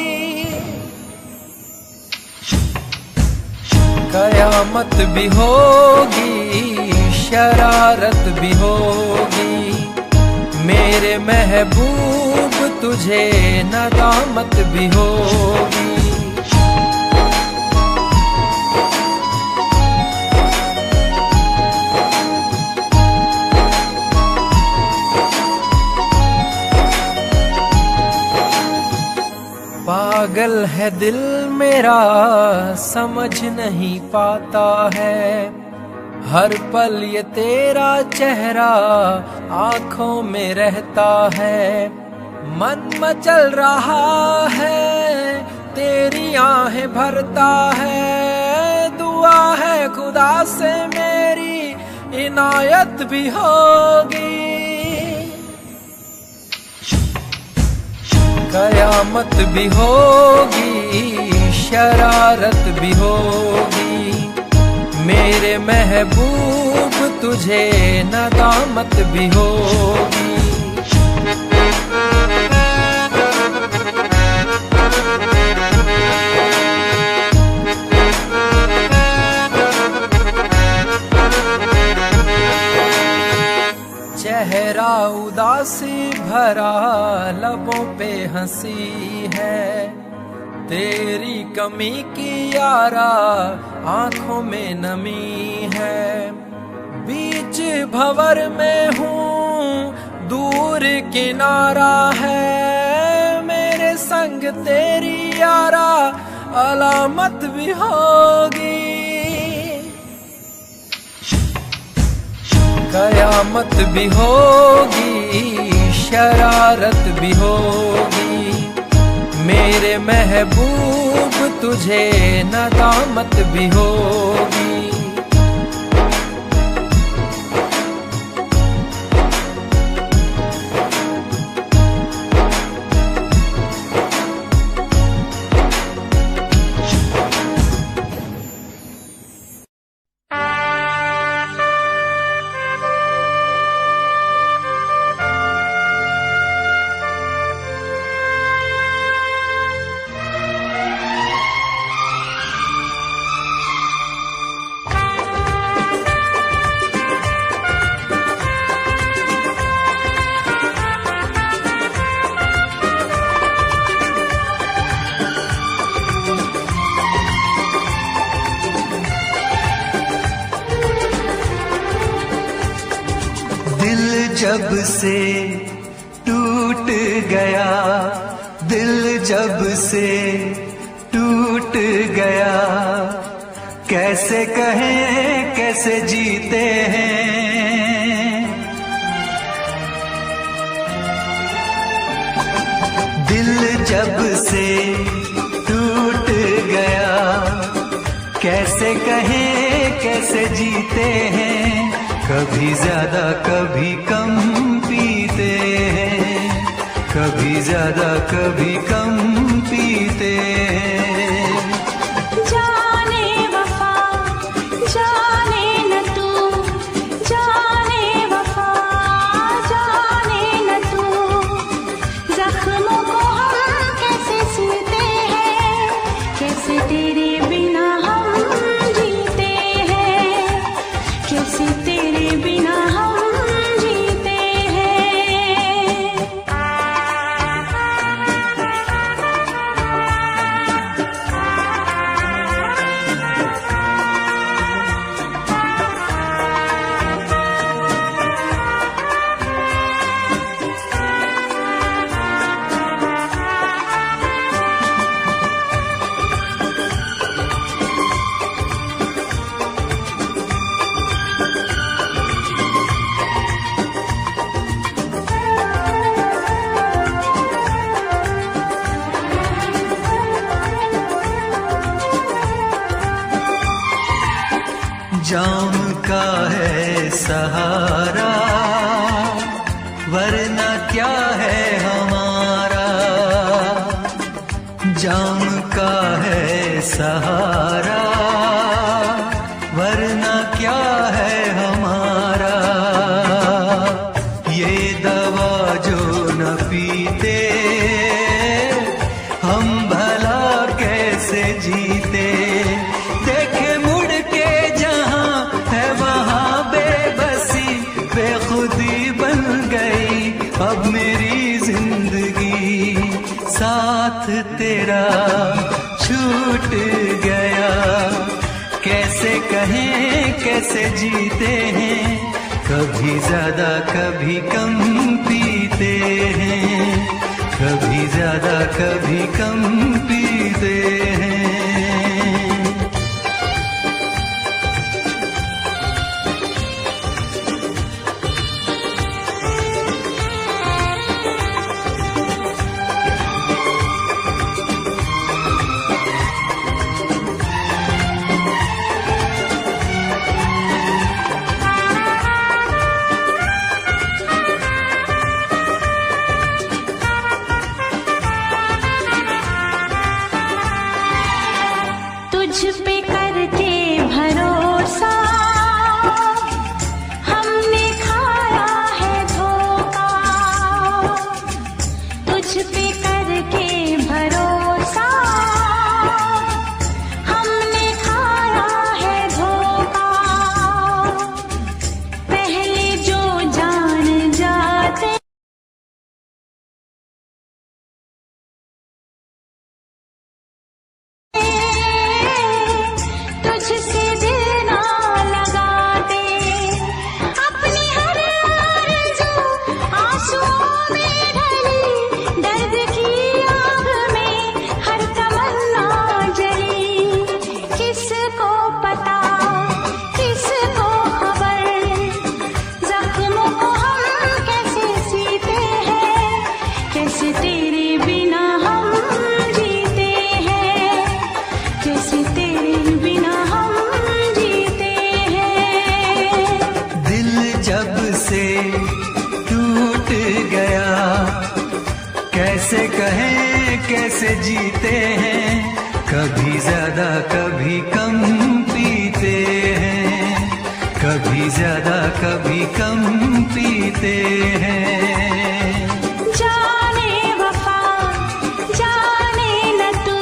कयामत भी होगी, शरारत भी होगी, मेरे महबूब तुझे नदामत भी होगी। पागल है दिल मेरा, समझ नहीं पाता है, हर पल ये तेरा चेहरा आंखों में रहता है। मन मचल रहा है, तेरी आहें भरता है, दुआ है खुदा से मेरी इनायत भी होगी। कयामत भी होगी, शरारत भी होगी, मेरे महबूब तुझे नदामत भी होगी। चेहरा उदासी भरा, लबों पे हंसी है, तेरी कमी की यारा आंखों में नमी है। बीच भंवर में हूँ, दूर किनारा है, मेरे संग तेरी यारा अलामत भी होगी, कयामत भी होगी, शरारत भी होगी। मेरे महबूब तुझे नदामत भी होगी। जब से टूट गया, दिल जब से टूट गया, कैसे कहें कैसे जीते हैं। दिल जब से टूट गया, कैसे कहें कैसे जीते हैं। कभी ज्यादा कभी कम पीते हैं, कभी ज्यादा कभी कम पीते हैं। जाने वफा जाने न तू, जाने वफा जाने न तू, जख्मों को हम कैसे सीते हैं, कैसे तेरे बिना हम जीते हैं, कैसे तेरे बिना हम जीते हैं। जाम का है सहारा, वरना क्या है हमारा। जाम का है सहारा, वरना क्या है हमारा। ये दवा जो न पीते, हम भला कैसे जीते। देखे मुड़ के जहां है वहां बेबसी, बेखुदी बन गई अब मेरी जिंदगी। साथ तेरा छूट गया, कैसे कहें कैसे जीते हैं। कभी ज्यादा कभी कम पीते हैं, कभी ज्यादा कभी कम पीते हैं। जीते हैं, कभी ज्यादा कभी कम पीते हैं, कभी ज्यादा कभी कम पीते हैं। जाने वफा जाने न तू,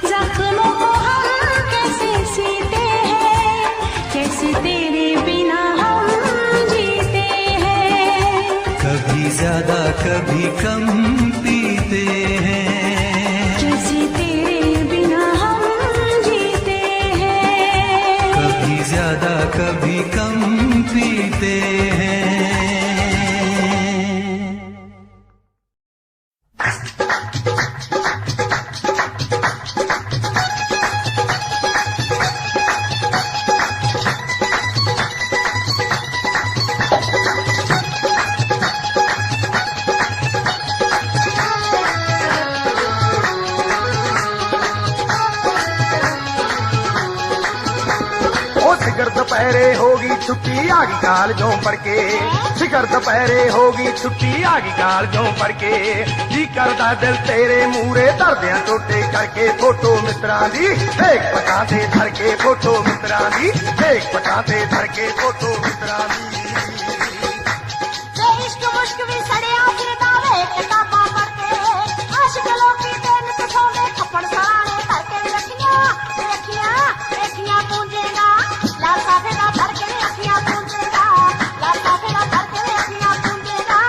जख्मों को हम कैसे सीते हैं, कैसे तेरे बिना हम जीते हैं। कभी ज्यादा कभी कम पीते हैं, कैसे तेरे बिना हम जीते हैं। कभी ज्यादा कभी कम पीते हैं। शिखर दोपहरे होगी छुट्टी आगी कालजों पढ़ के, शिखर दोपहरे होगी छुट्टी आगी कालजों पढ़ के, जी करदा दिल तेरे मूरे दर्दियां टोटे करके, फोटो मित्रां दी देख पटाते धर के, फोटो मित्रां दी देख पटाते धर के, फोटो मित्रां दी। इश्क मुश्क भी सड़िया फिरदा वे किताबां पढ़ते, आशिक लोकी ते नित सौंदे खप्पड़ सराणे करके रखियां रखियां रखियां पूंजेगा, लासा फेरा धर के अखियां पूंजेगा, लासा फेरा धर के अखियां पूंजेगा।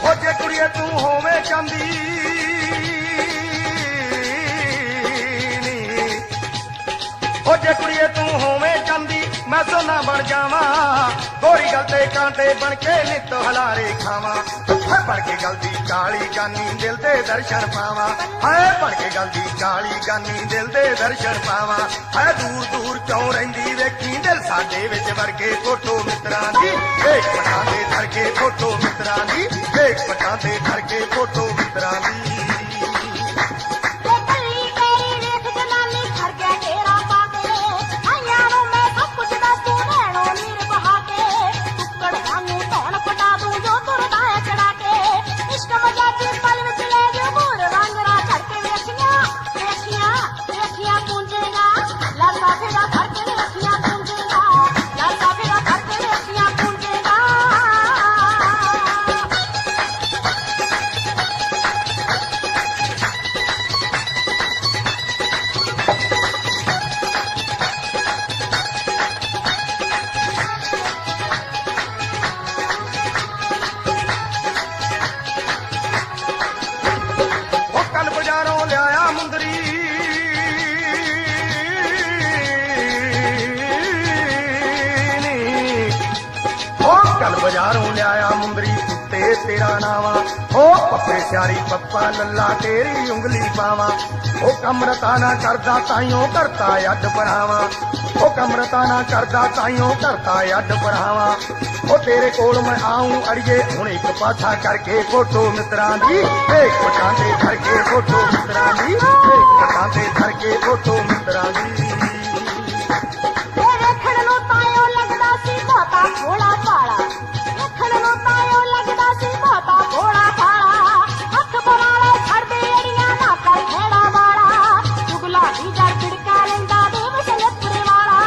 ओ जे कुड़िए तू होवे चांदी ओ जे कुड़िए तू होवे चांदी मैं सोना बन जावा, गोरी गल ते कांटे बन के नित हलारे खावा, है बन के गलती काली गानी दिल दे दर्शन पावा, है बन के गलती काली गानी दिल दे दर्शन पावा, है दूर दूर क्यों रहिंदी वेखी दिल साडे विच वर्गे, फोटो मित्रां दी देख पटाते धर के, फोटो मित्रां दी देख पटाते धर के, फोटो मित्रां दी। बाजारों लिया मुंदरी कुत्ते तेरा नावा, ओ पप्पे स्यारी पप्पा लल्ला तेरी उंगली पावा, ओ कमरता ना करदा ताइयों करता अड बढ़ावा, ओ कमरता ना करदा ताइयों करता अड बढ़ावा, ओ तेरे कोल मैं आऊं अड़िए हुण एक पाछा करके, फोटो मित्रां दी देख पटाते धर के, फोटो मित्रां दी देख पटाते धर के, फोटो मित्रां दी। भोला पाला रखण नु तायो लगदा सी बहुता भोला पाला, हथ बनावे छड़ दे अड़ियां ना कर खेड़ा वाला, चुगला दी जड़ पिड़का लेंदा देव सलपुरे वाला,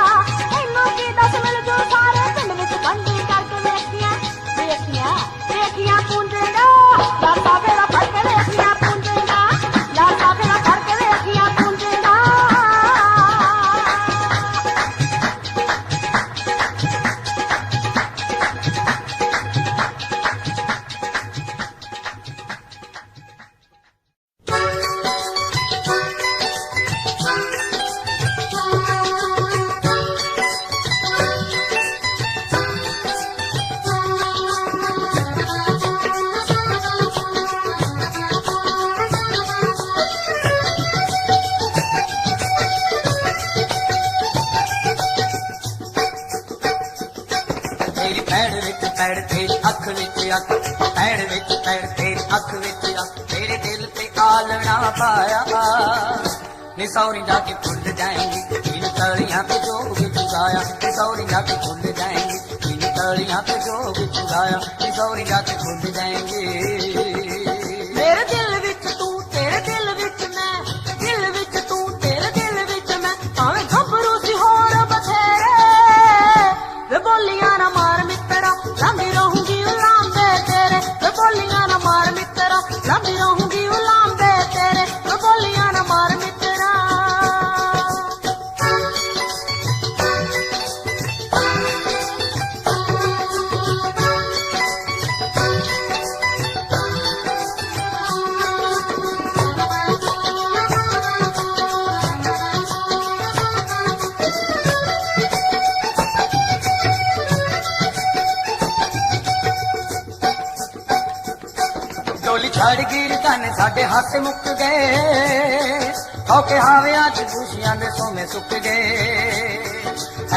इन्नू की दस मिल जो सारे पिंड विच बंदी करके वेखियां वेखियां वेखियां पूंजेगा, लासा फेरा फड़ के वेखियां पूंजेगा, लासा फेरा फड़ के वेखियां पूंजेगा। अख पैड़ विच पैड़ तेरी अख विच अख तेरे दिल ते आलना पाया नी सौरी जाके भुल जाएंगी इन तलियां पे जोग चुराया नी सौरी जाके भुल जाएंगी इन तलियां पे जोग चुराया नी सौरी जाके भुल जाएंगे मेरे दिल विच तू तेरे दिल विच मैं दिल विच तू तेरे दिल विच मैं भावें गभरू सी होर बथेरे वे बोलियां ना मार मित्रा लंघी रहूंगी उलांबे तेरे वे बोलियां ना मार मित्रा लंघी रहूंगी उलांबे तेरे वे बोलियां ना मार मित्रा डोली छड़ गिर तन साडे हाथ मुक गए औके हावियां च खुशियां दे सोमे सुक गए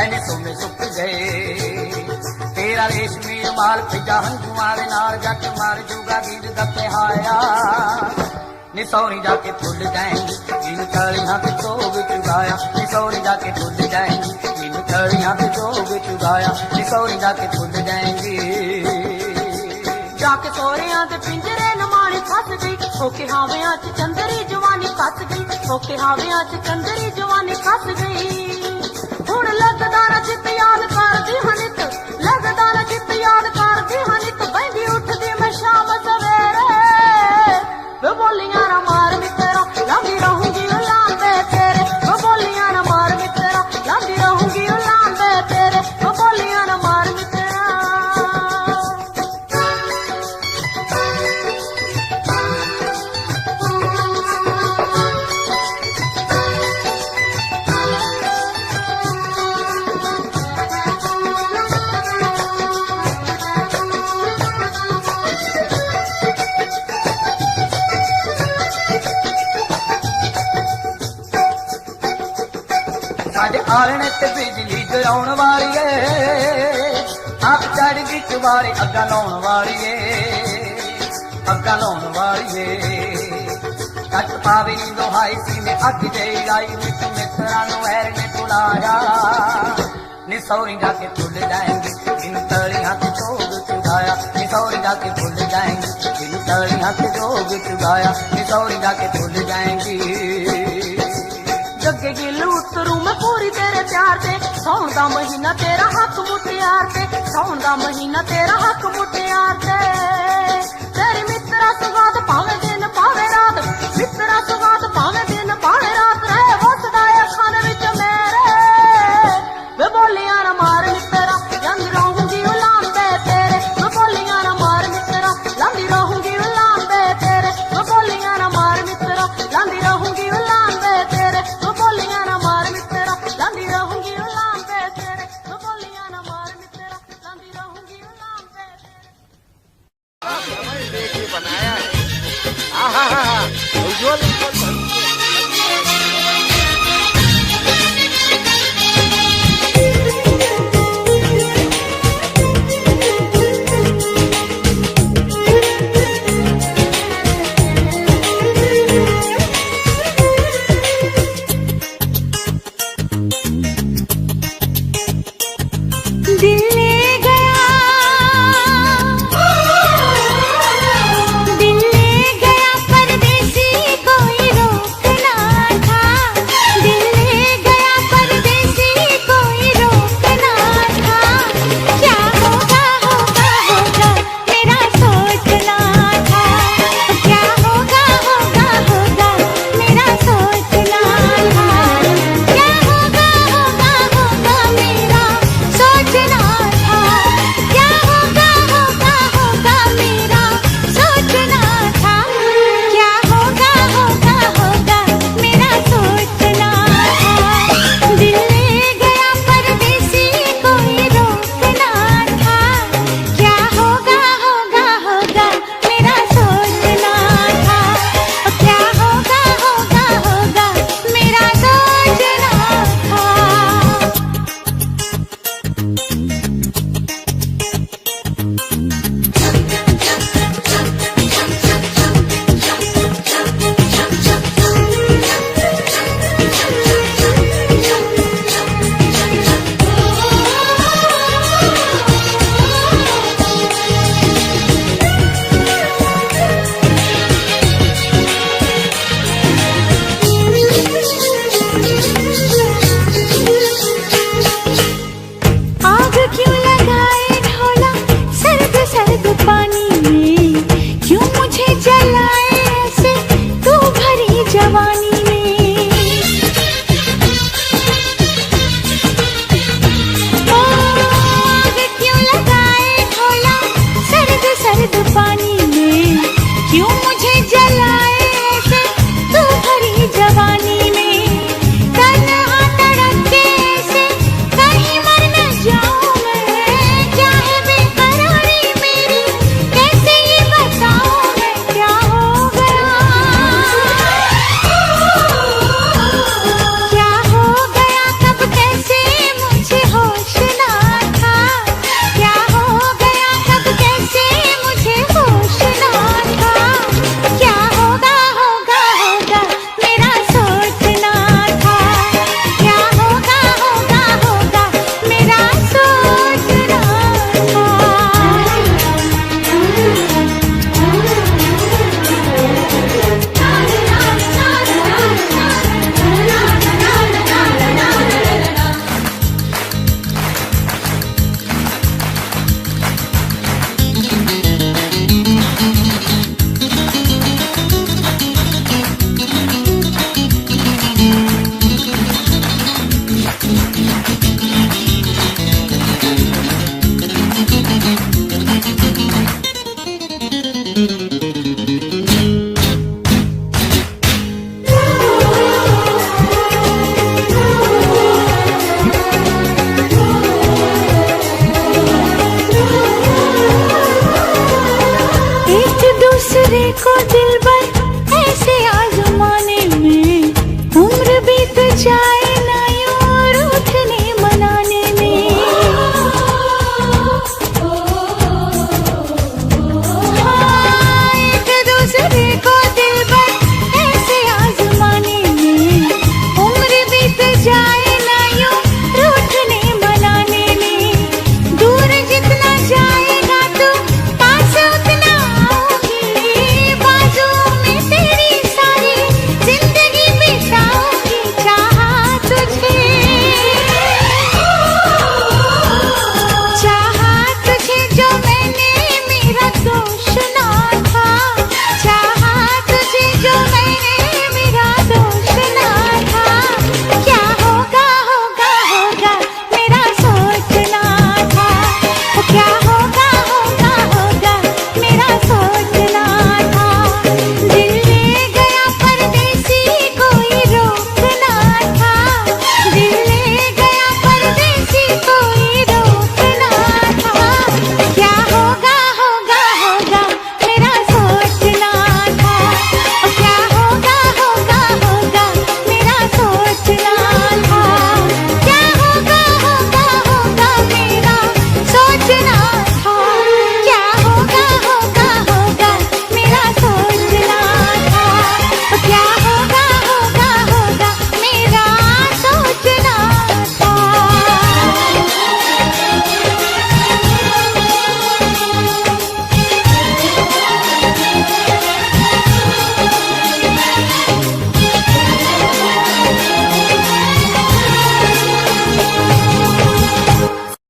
ऐने सोमे सुक गए तेरा रेशमी रुमाल फिजा हंजुआं दे नाल जट मार जूगा गीत दा पिहाया नी सौरी जाके भुल जाएंगी इन तलियां पे जोग चुराया नी सौरी जाके भुल जाएंगी इन तलियां पे जोग चुराया नी सौरी जाके भुल जाएंगी जाके सोहरियां दे पिंजरे नमानी फस गई होके हावियां च चंदरी जवानी फस गई होके हावियां च चंदरी जवानी फस गई हुण लगदा ना चित याद करदी हनित लगदा ना चित याद करदी हनित बंदी उठदी मैं शाम सवेरे वे बोलियां ना मार मित्रा लंघी रहूंगी उलांबे तेरे वे बोलियां ना मार मित्रा लंघी रहूंगी उलांबे तेरे वे बोलियां ना मार मित्रा साडे आलने ते बिजली गिराउण वाली है आप चढ़ गई चुबारे अग्गा लाउण वाली है अग्गा लाउण वाली है कट पावे नी दोहाई सी में अग जई लाई मिट मित्रा नु वैर ने बुलाया नी सौरी जाके भुल जाएंगी इन तलियां पे जोग चुराया नी सौरी जाके भुल जाएंगी इन तलियां पे जोग चुराया नी सौरी जाके भुल जाएंगी जगे गिल उतरू मैं पूरी तेरे प्यार से सौन दा महीना तेरा हक मुटियार से सौन दा महीना तेरा हक मुटियार से तेरी मित्रा सुगात